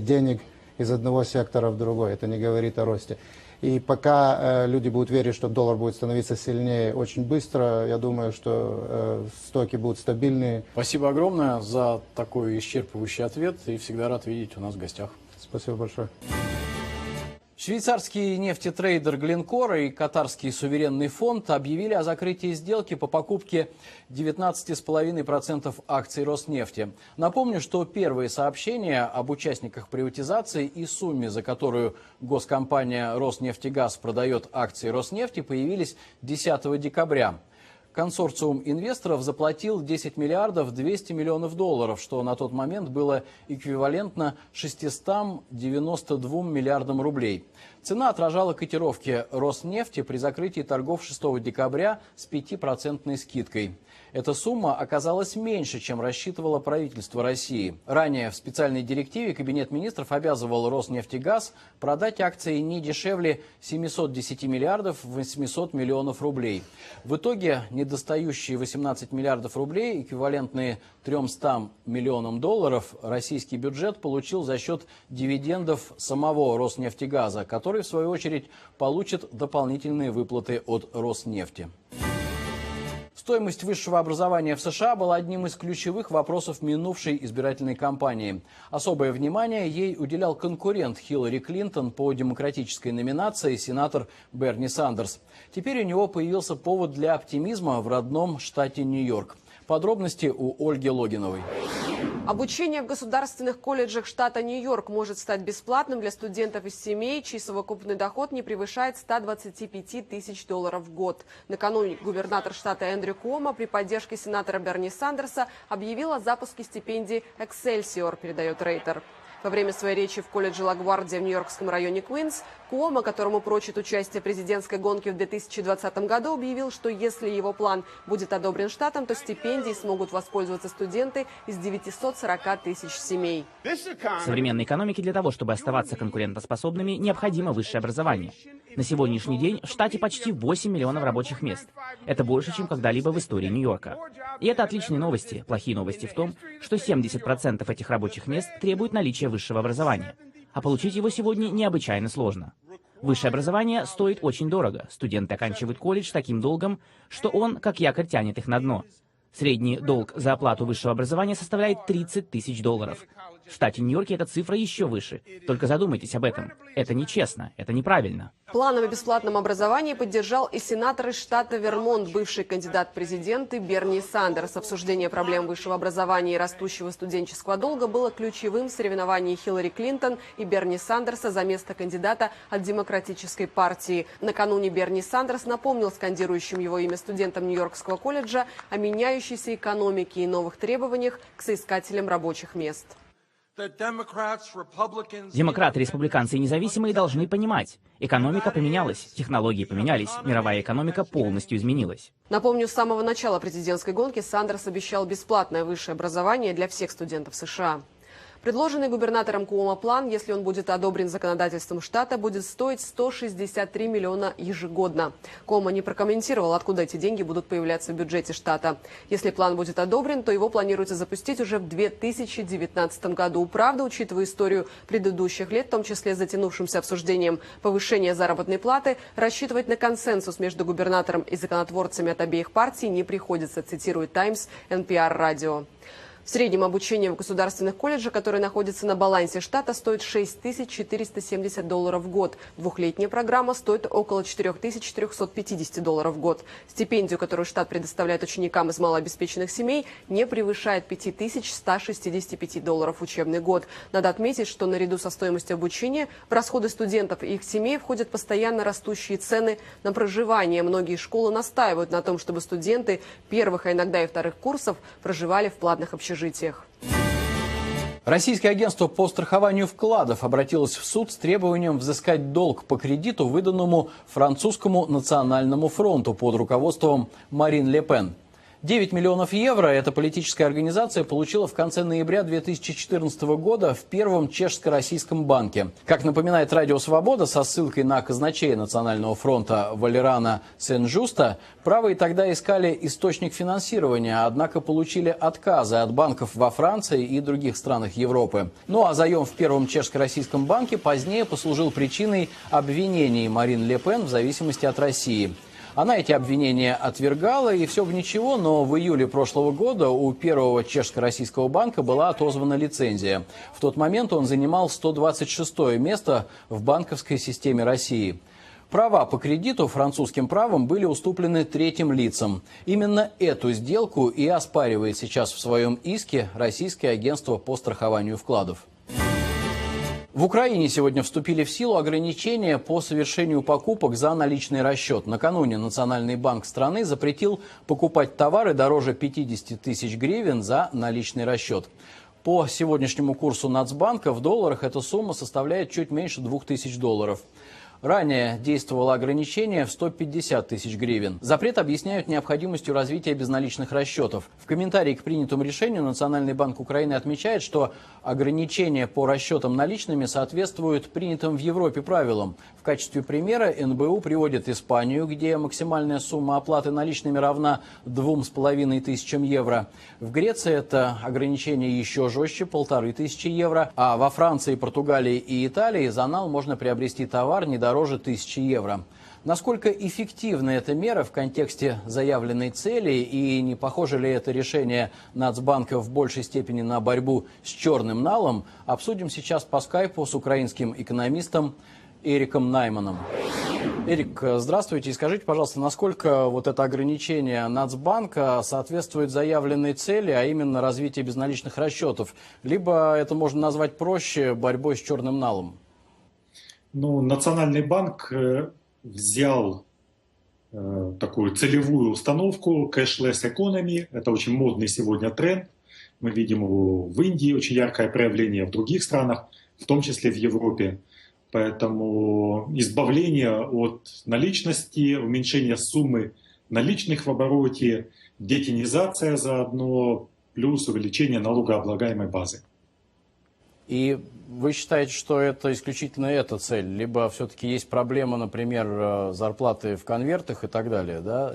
денег из одного сектора в другой, это не говорит о росте. И пока люди будут верить, что доллар будет становиться сильнее очень быстро, я думаю, что стоки будут стабильные. Спасибо огромное за такой исчерпывающий ответ и всегда рад видеть у нас в гостях. Спасибо большое. Швейцарский нефтетрейдер Glencore и катарский суверенный фонд объявили о закрытии сделки по покупке 19,5% акций Роснефти. Напомню, что первые сообщения об участниках приватизации и сумме, за которую госкомпания Роснефтегаз продает акции Роснефти, появились 10 декабря. Консорциум инвесторов заплатил 10 миллиардов 200 миллионов долларов, что на тот момент было эквивалентно 692 миллиардам рублей. Цена отражала котировки Роснефти при закрытии торгов 6 декабря с 5% скидкой. Эта сумма оказалась меньше, чем рассчитывало правительство России. Ранее в специальной директиве Кабинет министров обязывал Роснефтегаз продать акции не дешевле 710 миллиардов 800 миллионов рублей. В итоге недостающие 18 миллиардов рублей, эквивалентные 300 миллионам долларов, российский бюджет получил за счет дивидендов самого Роснефтегаза, который, в свою очередь, получит дополнительные выплаты от Роснефти. Стоимость высшего образования в США была одним из ключевых вопросов минувшей избирательной кампании. Особое внимание ей уделял конкурент Хиллари Клинтон по демократической номинации сенатор Берни Сандерс. Теперь у него появился повод для оптимизма в родном штате Нью-Йорк. Подробности у Ольги Логиновой. Обучение в государственных колледжах штата Нью-Йорк может стать бесплатным для студентов из семей, чей совокупный доход не превышает 125 тысяч долларов в год. Накануне губернатор штата Эндрю Куомо при поддержке сенатора Берни Сандерса объявил о запуске стипендии «Эксельсиор», передает Рейтер. Во время своей речи в колледже Ла-Гвардия в нью-йоркском районе Куинс, Куомо, которому прочит участие в президентской гонке в 2020 году, объявил, что если его план будет одобрен штатом, то стипендией смогут воспользоваться студенты из 940 тысяч семей. В современной экономике для того, чтобы оставаться конкурентоспособными, необходимо высшее образование. На сегодняшний день в штате почти 8 миллионов рабочих мест. Это больше, чем когда-либо в истории Нью-Йорка. И это отличные новости. Плохие новости в том, что 70% этих рабочих мест требуют наличия высшего образования. А получить его сегодня необычайно сложно. Высшее образование стоит очень дорого. Студенты оканчивают колледж с таким долгом, что он, как якорь, тянет их на дно. Средний долг за оплату высшего образования составляет 30 тысяч долларов. В штате Нью-Йорке эта цифра еще выше. Только задумайтесь об этом. Это нечестно, это неправильно. План о бесплатном образовании поддержал и сенатор из штата Вермонт, бывший кандидат в президенты Берни Сандерс. Обсуждение проблем высшего образования и растущего студенческого долга было ключевым в соревновании Хиллари Клинтон и Берни Сандерса за место кандидата от Демократической партии. Накануне Берни Сандерс напомнил скандирующим его имя студентам Нью-Йоркского колледжа о меняющейся экономике и новых требованиях к соискателям рабочих мест. Демократы, республиканцы и независимые должны понимать, экономика поменялась, технологии поменялись, мировая экономика полностью изменилась. Напомню, с самого начала президентской гонки Сандерс обещал бесплатное высшее образование для всех студентов США. Предложенный губернатором Куомо план, если он будет одобрен законодательством штата, будет стоить 163 миллиона ежегодно. Куомо не прокомментировал, откуда эти деньги будут появляться в бюджете штата. Если план будет одобрен, то его планируется запустить уже в 2019 году. Правда, учитывая историю предыдущих лет, в том числе затянувшимся обсуждением повышения заработной платы, рассчитывать на консенсус между губернатором и законотворцами от обеих партий не приходится, цитирует Times NPR радио. В среднем обучение в государственных колледжах, которые находятся на балансе штата, стоит $6470 в год. Двухлетняя программа стоит около $4450 в год. Стипендию, которую штат предоставляет ученикам из малообеспеченных семей, не превышает $5165 в учебный год. Надо отметить, что наряду со стоимостью обучения в расходы студентов и их семей входят постоянно растущие цены на проживание. Многие школы настаивают на том, чтобы студенты первых, а иногда и вторых курсов проживали в платных общежитиях. Российское агентство по страхованию вкладов обратилось в суд с требованием взыскать долг по кредиту, выданному французскому национальному фронту под руководством Марин Ле Пен. 9 миллионов евро эта политическая организация получила в конце ноября 2014 года в Первом чешско-российском банке. Как напоминает Радио Свобода со ссылкой на казначея Национального фронта Валерана Сен-Жуста, правые тогда искали источник финансирования, однако получили отказы от банков во Франции и других странах Европы. Ну а заем в Первом чешско-российском банке позднее послужил причиной обвинений Марин Ле Пен в зависимости от России. Она эти обвинения отвергала, и все бы ничего, но в июле прошлого года у Первого чешско-российского банка была отозвана лицензия. В тот момент он занимал 126-е место в банковской системе России. Права по кредиту французским правом были уступлены третьим лицам. Именно эту сделку и оспаривает сейчас в своем иске Российское агентство по страхованию вкладов. В Украине сегодня вступили в силу ограничения по совершению покупок за наличный расчет. Накануне Национальный банк страны запретил покупать товары дороже 50 тысяч гривен за наличный расчет. По сегодняшнему курсу Нацбанка в долларах эта сумма составляет чуть меньше $2000. Ранее действовало ограничение в 150 тысяч гривен. Запрет объясняют необходимостью развития безналичных расчетов. В комментарии к принятому решению Национальный банк Украины отмечает, что ограничения по расчетам наличными соответствуют принятым в Европе правилам. В качестве примера НБУ приводит Испанию, где максимальная сумма оплаты наличными равна 2500 евро. В Греции это ограничение еще жестче, 1500 евро. А во Франции, Португалии и Италии за нал можно приобрести товар не дороже 1000 евро. Насколько эффективна эта мера в контексте заявленной цели и не похоже ли это решение Нацбанка в большей степени на борьбу с черным налом, обсудим сейчас по скайпу с украинским экономистом Эриком Найманом. Эрик, здравствуйте. И скажите, пожалуйста, насколько вот это ограничение Нацбанка соответствует заявленной цели, а именно развитие безналичных расчетов? Либо это можно назвать проще борьбой с черным налом? Ну, Национальный банк взял такую целевую установку cashless economy. Это очень модный сегодня тренд. Мы видим его в Индии, очень яркое проявление в других странах, в том числе в Европе. Поэтому избавление от наличности, уменьшение суммы наличных в обороте, детинизация заодно, плюс увеличение налогооблагаемой базы. И вы считаете, что это исключительно эта цель? Либо все-таки есть проблема, например, зарплаты в конвертах и так далее, да?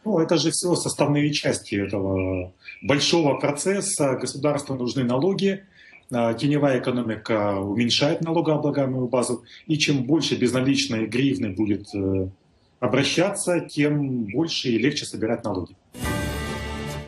Ну, это же все составные части этого большого процесса. Государству нужны налоги, теневая экономика уменьшает налогооблагаемую базу, и чем больше безналичной гривны будет обращаться, тем больше и легче собирать налоги.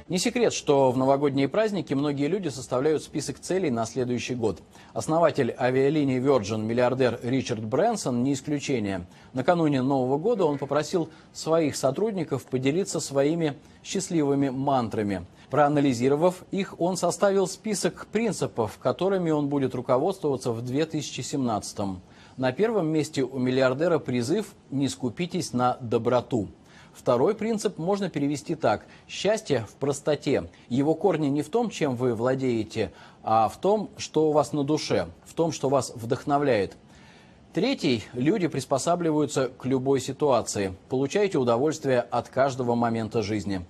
Не секрет, что в новогодние праздники многие люди составляют список целей на следующий год. Основатель авиалинии Virgin, миллиардер Ричард Брэнсон, не исключение. Накануне Нового года он попросил своих сотрудников поделиться своими счастливыми мантрами. Проанализировав их, он составил список принципов, которыми он будет руководствоваться в 2017-м. На первом месте у миллиардера призыв «Не скупитесь на доброту». Второй принцип можно перевести так. Счастье в простоте. Его корни не в том, чем вы владеете, а в том, что у вас на душе, в том, что вас вдохновляет. Третий. Люди приспосабливаются к любой ситуации. Получаете удовольствие от каждого момента жизни.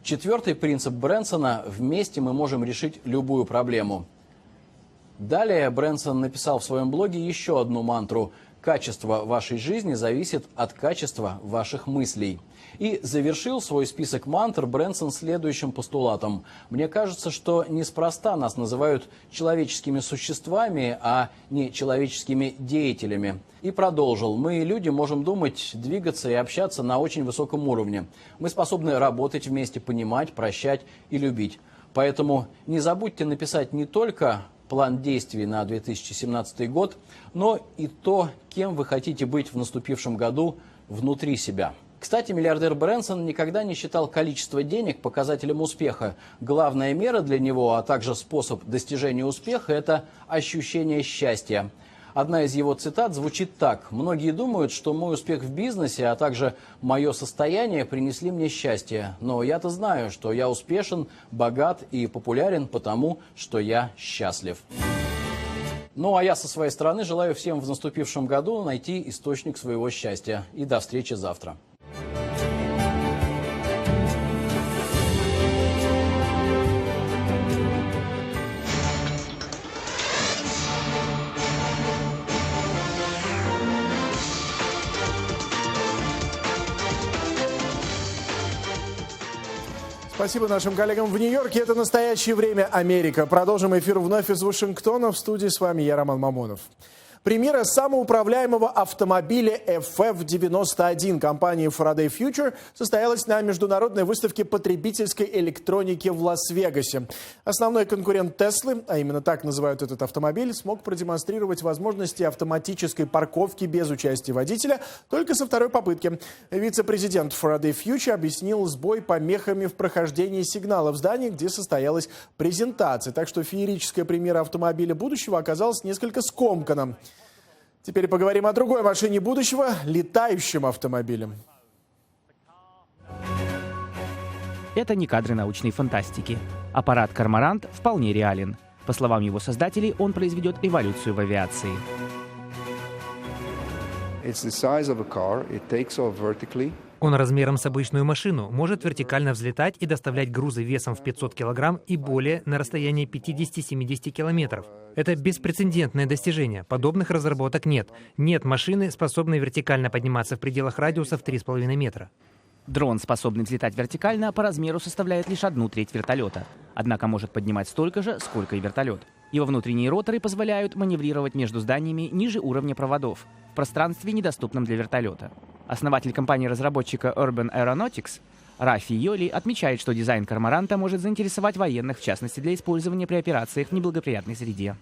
Четвертый принцип Брэнсона. Вместе мы можем решить любую проблему. Далее Брэнсон написал в своем блоге еще одну мантру. Качество вашей жизни зависит от качества ваших мыслей. И завершил свой список мантр Брэнсон следующим постулатом. Мне кажется, что неспроста нас называют человеческими существами, а не человеческими деятелями. И продолжил. Мы, люди, можем думать, двигаться и общаться на очень высоком уровне. Мы способны работать вместе, понимать, прощать и любить. Поэтому не забудьте написать не только план действий на 2017 год, но и то, кем вы хотите быть в наступившем году внутри себя. Кстати, миллиардер Брэнсон никогда не считал количество денег показателем успеха. Главная мера для него, а также способ достижения успеха – это ощущение счастья. Одна из его цитат звучит так. «Многие думают, что мой успех в бизнесе, а также мое состояние принесли мне счастье. Но я-то знаю, что я успешен, богат и популярен потому, что я счастлив». Ну а я со своей стороны желаю всем в наступившем году найти источник своего счастья. И до встречи завтра. Спасибо нашим коллегам в Нью-Йорке. Это «Настоящее время Америка». Продолжим эфир вновь из Вашингтона. В студии с вами я, Роман Мамонов. Премьера самоуправляемого автомобиля FF91 компании Faraday Future состоялась на международной выставке потребительской электроники в Лас-Вегасе. Основной конкурент Теслы, а именно так называют этот автомобиль, смог продемонстрировать возможности автоматической парковки без участия водителя только со второй попытки. Вице-президент Faraday Future объяснил сбой помехами в прохождении сигнала в здании, где состоялась презентация. Так что феерическая премьера автомобиля будущего оказалась несколько скомканным. Теперь поговорим о другой машине будущего – летающем автомобиле. Это не кадры научной фантастики. Аппарат «Корморант» вполне реален. По словам его создателей, он произведет революцию в авиации. Он размером с обычную машину, может вертикально взлетать и доставлять грузы весом в 500 килограмм и более на расстоянии 50-70 километров. Это беспрецедентное достижение. Подобных разработок нет. Нет машины, способной вертикально подниматься в пределах радиуса в 3,5 метра. Дрон, способный взлетать вертикально, по размеру составляет лишь 1/3 вертолета. Однако может поднимать столько же, сколько и вертолет. Его внутренние роторы позволяют маневрировать между зданиями ниже уровня проводов, в пространстве, недоступном для вертолета. Основатель компании-разработчика Urban Aeronautics Рафи Йоли отмечает, что дизайн «Корморанта» может заинтересовать военных, в частности для использования при операциях в неблагоприятной среде.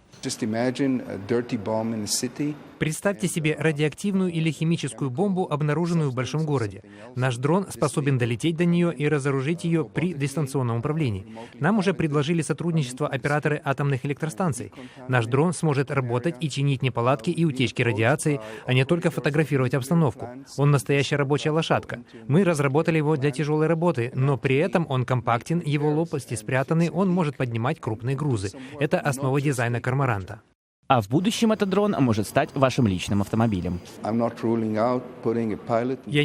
Представьте себе радиоактивную или химическую бомбу, обнаруженную в большом городе. Наш дрон способен долететь до нее и разоружить ее при дистанционном управлении. Нам уже предложили сотрудничество операторы атомных электростанций. Наш дрон сможет работать и чинить неполадки и утечки радиации, а не только фотографировать обстановку. Он настоящая рабочая лошадка. Мы разработали его для тяжелой работы, но при этом он компактен, его лопасти спрятаны, он может поднимать крупные грузы. Это основа дизайна «Корморанта». А в будущем этот дрон может стать вашим личным автомобилем. Я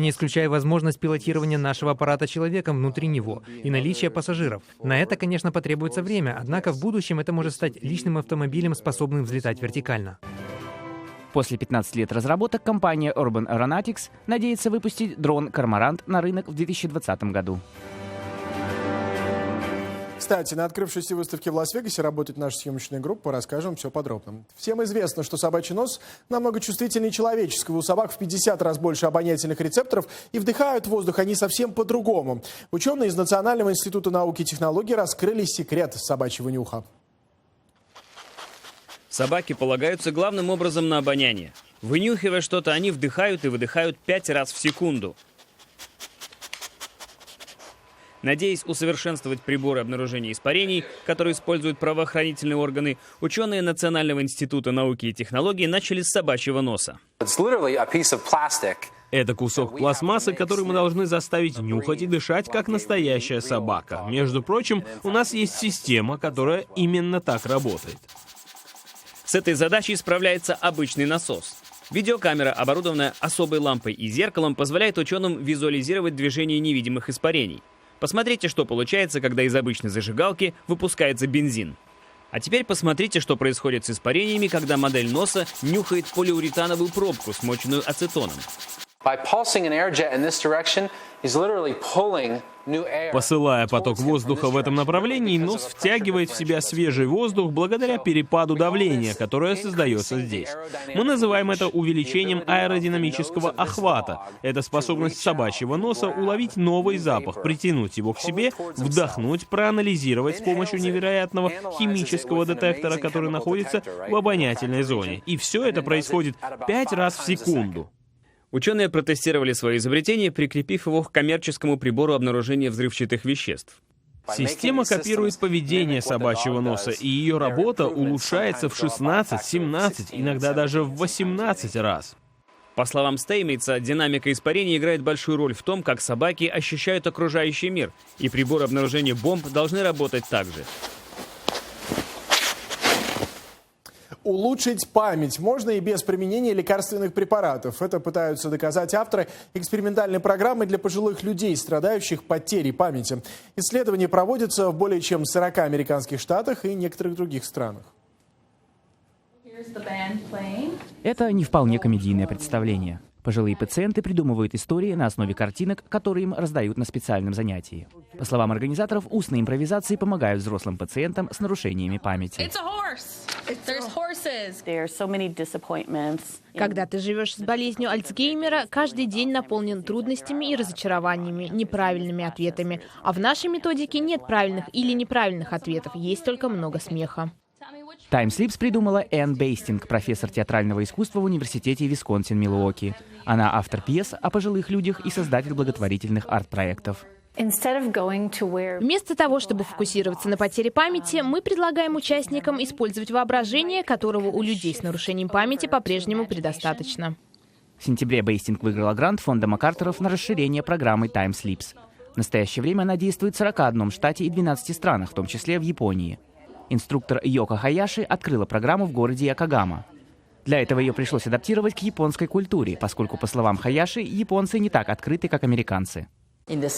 не исключаю возможность пилотирования нашего аппарата человеком внутри него и наличия пассажиров. На это, конечно, потребуется время, однако в будущем это может стать личным автомобилем, способным взлетать вертикально. После 15 лет разработок компания Urban Aeronautics надеется выпустить дрон «Корморант» на рынок в 2020 году. Кстати, на открывшейся выставке в Лас-Вегасе работает наша съемочная группа, расскажем все подробно. Всем известно, что собачий нос намного чувствительнее человеческого. У собак в 50 раз больше обонятельных рецепторов, и вдыхают воздух они совсем по-другому. Ученые из Национального института науки и технологий раскрыли секрет собачьего нюха. Собаки полагаются главным образом на обоняние. Вынюхивая что-то, они вдыхают и выдыхают 5 раз в секунду. Надеясь усовершенствовать приборы обнаружения испарений, которые используют правоохранительные органы, ученые Национального института науки и технологий начали с собачьего носа. Это кусок пластмассы, который мы должны заставить нюхать и дышать, как настоящая собака. Между прочим, у нас есть система, которая именно так работает. С этой задачей справляется обычный насос. Видеокамера, оборудованная особой лампой и зеркалом, позволяет ученым визуализировать движение невидимых испарений. Посмотрите, что получается, когда из обычной зажигалки выпускается бензин. А теперь посмотрите, что происходит с испарениями, когда модель носа нюхает полиуретановую пробку, смоченную ацетоном. Посылая поток воздуха в этом направлении, нос втягивает в себя свежий воздух благодаря перепаду давления, которое создается здесь. Мы называем это увеличением аэродинамического охвата. Это способность собачьего носа уловить новый запах, притянуть его к себе, вдохнуть, проанализировать с помощью невероятного химического детектора, который находится в обонятельной зоне. И все это происходит 5 раз в секунду. Ученые протестировали свое изобретение, прикрепив его к коммерческому прибору обнаружения взрывчатых веществ. Система копирует поведение собачьего носа, и ее работа улучшается в 16, 17, иногда даже в 18 раз. По словам Стеймейтса, динамика испарений играет большую роль в том, как собаки ощущают окружающий мир, и приборы обнаружения бомб должны работать так же. Улучшить память можно и без применения лекарственных препаратов. Это пытаются доказать авторы экспериментальной программы для пожилых людей, страдающих потерей памяти. Исследования проводятся в более чем 40 американских штатах и некоторых других странах. Это не вполне комедийное представление. Пожилые пациенты придумывают истории на основе картинок, которые им раздают на специальном занятии. По словам организаторов, устные импровизации помогают взрослым пациентам с нарушениями памяти. Когда ты живешь с болезнью Альцгеймера, каждый день наполнен трудностями и разочарованиями, неправильными ответами. А в нашей методике нет правильных или неправильных ответов, есть только много смеха. Таймслипс придумала Энн Бейстинг, профессор театрального искусства в университете Висконсин-Милуоки. Она автор пьес о пожилых людях и создатель благотворительных арт-проектов. Вместо того, чтобы фокусироваться на потере памяти, мы предлагаем участникам использовать воображение, которого у людей с нарушением памяти по-прежнему предостаточно. В сентябре Бейстинг выиграла грант фонда Маккартеров на расширение программы Таймслипс. В настоящее время она действует в 41 штате и 12 странах, в том числе в Японии. Инструктор Йоко Хаяши открыла программу в городе Якогама. Для этого ее пришлось адаптировать к японской культуре, поскольку, по словам Хаяши, японцы не так открыты, как американцы. В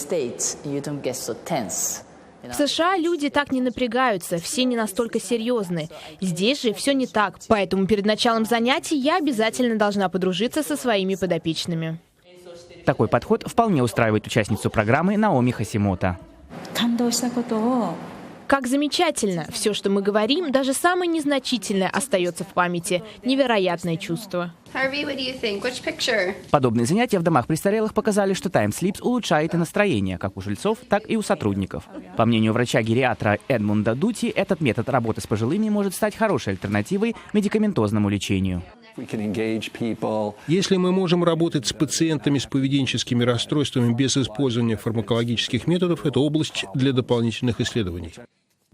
США люди так не напрягаются, все не настолько серьезны. Здесь же все не так, поэтому перед началом занятий я обязательно должна подружиться со своими подопечными. Такой подход вполне устраивает участницу программы Наоми Хасимото. Как замечательно! Все, что мы говорим, даже самое незначительное, остается в памяти. Невероятное чувство. Подобные занятия в домах престарелых показали, что Таймслипс улучшает и настроение, как у жильцов, так и у сотрудников. По мнению врача-гериатра Эдмунда Дути, этот метод работы с пожилыми может стать хорошей альтернативой медикаментозному лечению. Если мы можем работать с пациентами с поведенческими расстройствами без использования фармакологических методов, это область для дополнительных исследований.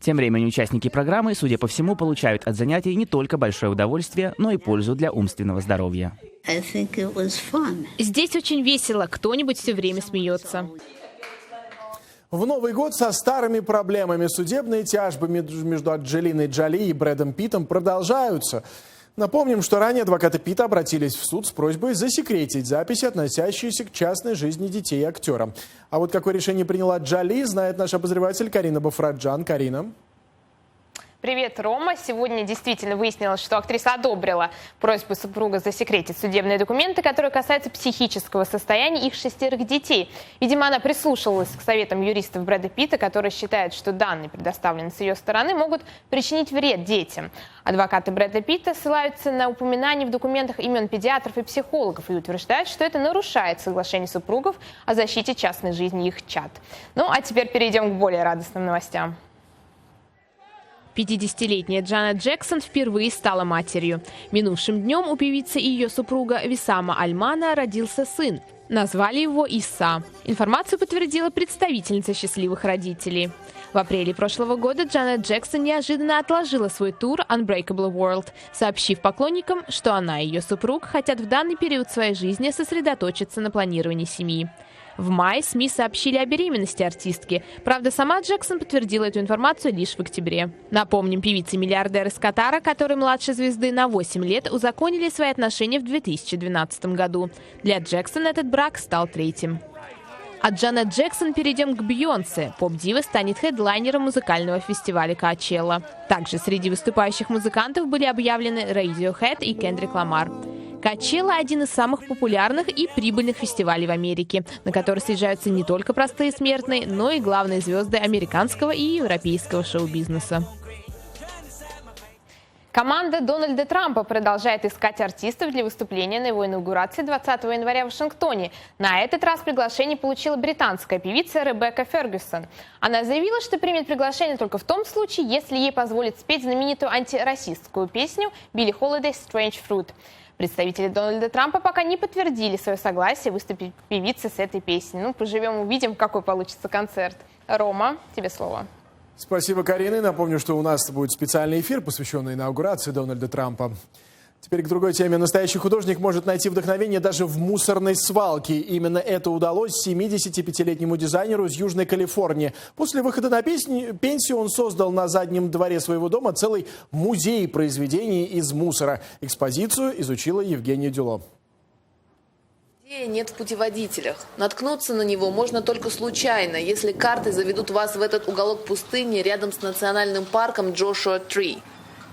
Тем временем участники программы, судя по всему, получают от занятий не только большое удовольствие, но и пользу для умственного здоровья. Здесь очень весело, кто-нибудь все время смеется. В Новый год со старыми проблемами судебные тяжбы между Анджелиной Джоли и Брэдом Питтом продолжаются. Напомним, что ранее адвокаты Питта обратились в суд с просьбой засекретить записи, относящиеся к частной жизни детей актера. А вот какое решение приняла Джоли, знает наш обозреватель Карина Бафраджан. Карина. Привет, Рома. Сегодня действительно выяснилось, что актриса одобрила просьбу супруга засекретить судебные документы, которые касаются психического состояния их 6 детей. Видимо, она прислушивалась к советам юристов Брэда Питта, которые считают, что данные, предоставленные с ее стороны, могут причинить вред детям. Адвокаты Брэда Питта ссылаются на упоминания в документах имен педиатров и психологов и утверждают, что это нарушает соглашение супругов о защите частной жизни их чад. Ну, а теперь перейдем к более радостным новостям. 50-летняя Джанет Джексон впервые стала матерью. Минувшим днем у певицы и ее супруга Виссама Альмана родился сын. Назвали его Иса. Информацию подтвердила представительница счастливых родителей. В апреле прошлого года Джанет Джексон неожиданно отложила свой тур Unbreakable World, сообщив поклонникам, что она и ее супруг хотят в данный период своей жизни сосредоточиться на планировании семьи. В мае СМИ сообщили о беременности артистки. Правда, сама Джексон подтвердила эту информацию лишь в октябре. Напомним, певица-миллиардер из Катара, который младше звезды на 8 лет, узаконили свои отношения в 2012 году. Для Джексон этот брак стал третьим. От Джанет Джексон перейдем к Бейонсе. Поп-дива станет хедлайнером музыкального фестиваля Коачелла. Также среди выступающих музыкантов были объявлены Radiohead и Кендрик Ламар. Коачелла – один из самых популярных и прибыльных фестивалей в Америке, на который съезжаются не только простые смертные, но и главные звезды американского и европейского шоу-бизнеса. Команда Дональда Трампа продолжает искать артистов для выступления на его инаугурации 20 января в Вашингтоне. На этот раз приглашение получила британская певица Ребекка Фергюсон. Она заявила, что примет приглашение только в том случае, если ей позволят спеть знаменитую антирасистскую песню Билли Холидей «Strange Fruit». Представители Дональда Трампа пока не подтвердили свое согласие выступить певице с этой песней. Ну, поживем, увидим, какой получится концерт. Рома, тебе слово. Спасибо, Карина. Напомню, что у нас будет специальный эфир, посвященный инаугурации Дональда Трампа. Теперь к другой теме. Настоящий художник может найти вдохновение даже в мусорной свалке. Именно это удалось 75-летнему дизайнеру из Южной Калифорнии. После выхода на пенсию он создал на заднем дворе своего дома целый музей произведений из мусора. Экспозицию изучила Евгения Дюло. Идеи нет в путеводителях. Наткнуться на него можно только случайно, если карты заведут вас в этот уголок пустыни рядом с национальным парком Джошуа Трee.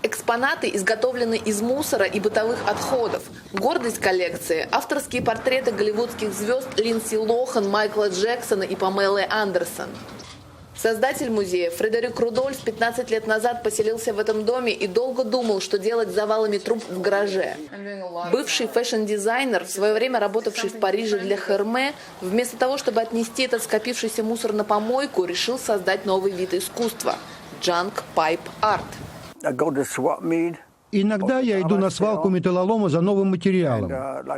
Экспонаты изготовлены из мусора и бытовых отходов. Гордость коллекции – авторские портреты голливудских звезд Линдси Лохан, Майкла Джексона и Памелы Андерсон. Создатель музея Фредерик Рудольф 15 лет назад поселился в этом доме и долго думал, что делать с завалами труб в гараже. Бывший фэшн-дизайнер, в свое время работавший в Париже для Hermès, вместо того, чтобы отнести этот скопившийся мусор на помойку, решил создать новый вид искусства – Junk Pipe Art. Иногда я иду на свалку металлолома за новым материалом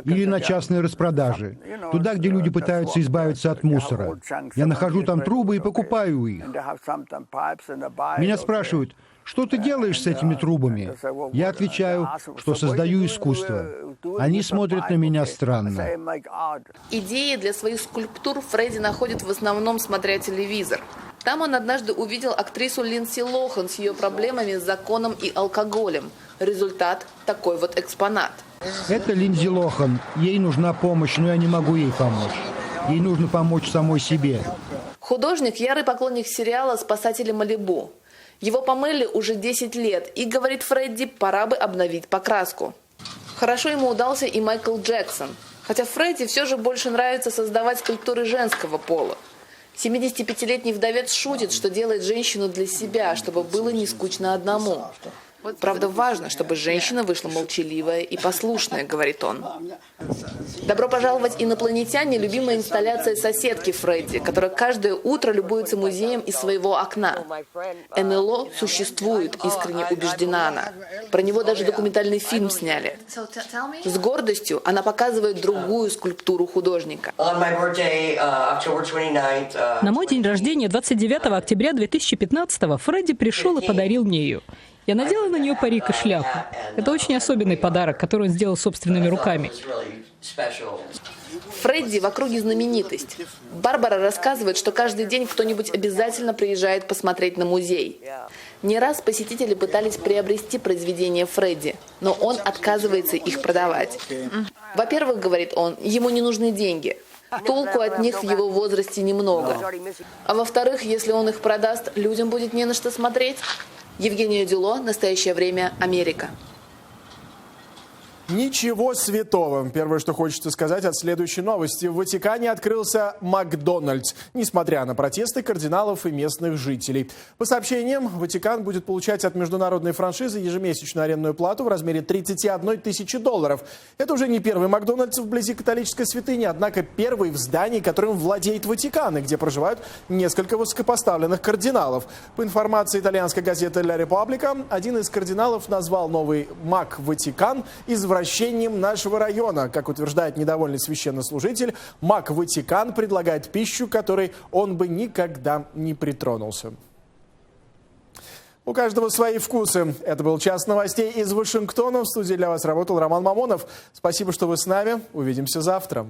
или на частные распродажи, туда, где люди пытаются избавиться от мусора. Я нахожу там трубы и покупаю их. Меня спрашивают, что ты делаешь с этими трубами? Я отвечаю, что создаю искусство. Они смотрят на меня странно. Идеи для своих скульптур Фредди находит в основном смотря телевизор. Там он однажды увидел актрису Линдси Лохан с ее проблемами с законом и алкоголем. Результат – такой вот экспонат. Это Линдси Лохан. Ей нужна помощь, но я не могу ей помочь. Ей нужно помочь самой себе. Художник – ярый поклонник сериала «Спасатели Малибу». Его помыли уже 10 лет, и, говорит Фредди, пора бы обновить покраску. Хорошо ему удался и Майкл Джексон. Хотя Фредди все же больше нравится создавать скульптуры женского пола. 75-летний вдовец шутит, что делает женщину для себя, чтобы было не скучно одному. Правда, важно, чтобы женщина вышла молчаливая и послушная, говорит он. «Добро пожаловать, инопланетяне» – любимая инсталляция соседки Фредди, которая каждое утро любуется музеем из своего окна. НЛО существует, искренне убеждена она. Про него даже документальный фильм сняли. С гордостью она показывает другую скульптуру художника. На мой день рождения, 29 октября 2015-го, Фредди пришел и подарил мне ее. Я надела на нее парик и шляпу. Это очень особенный подарок, который он сделал собственными руками. Фредди в округе знаменитость. Барбара рассказывает, что каждый день кто-нибудь обязательно приезжает посмотреть на музей. Не раз посетители пытались приобрести произведения Фредди, но он отказывается их продавать. Во-первых, говорит он, ему не нужны деньги. Толку от них в его возрасте немного. А во-вторых, если он их продаст, людям будет не на что смотреть. Евгения Дюло, «Настоящее время. Америка». Ничего святого. Первое, что хочется сказать от следующей новости. В Ватикане открылся Макдональдс, несмотря на протесты кардиналов и местных жителей. По сообщениям, Ватикан будет получать от международной франшизы ежемесячную арендную плату в размере 31 тысячи долларов. Это уже не первый Макдональдс вблизи католической святыни, однако первый в здании, которым владеет Ватикан, и где проживают несколько высокопоставленных кардиналов. По информации итальянской газеты «Ля Република», один из кардиналов назвал новый Мак Ватикан извращением извращением нашего района. Как утверждает недовольный священнослужитель, маг Ватикан предлагает пищу, которой он бы никогда не притронулся. У каждого свои вкусы. Это был час новостей из Вашингтона. В студии для вас работал Роман Мамонов. Спасибо, что вы с нами. Увидимся завтра.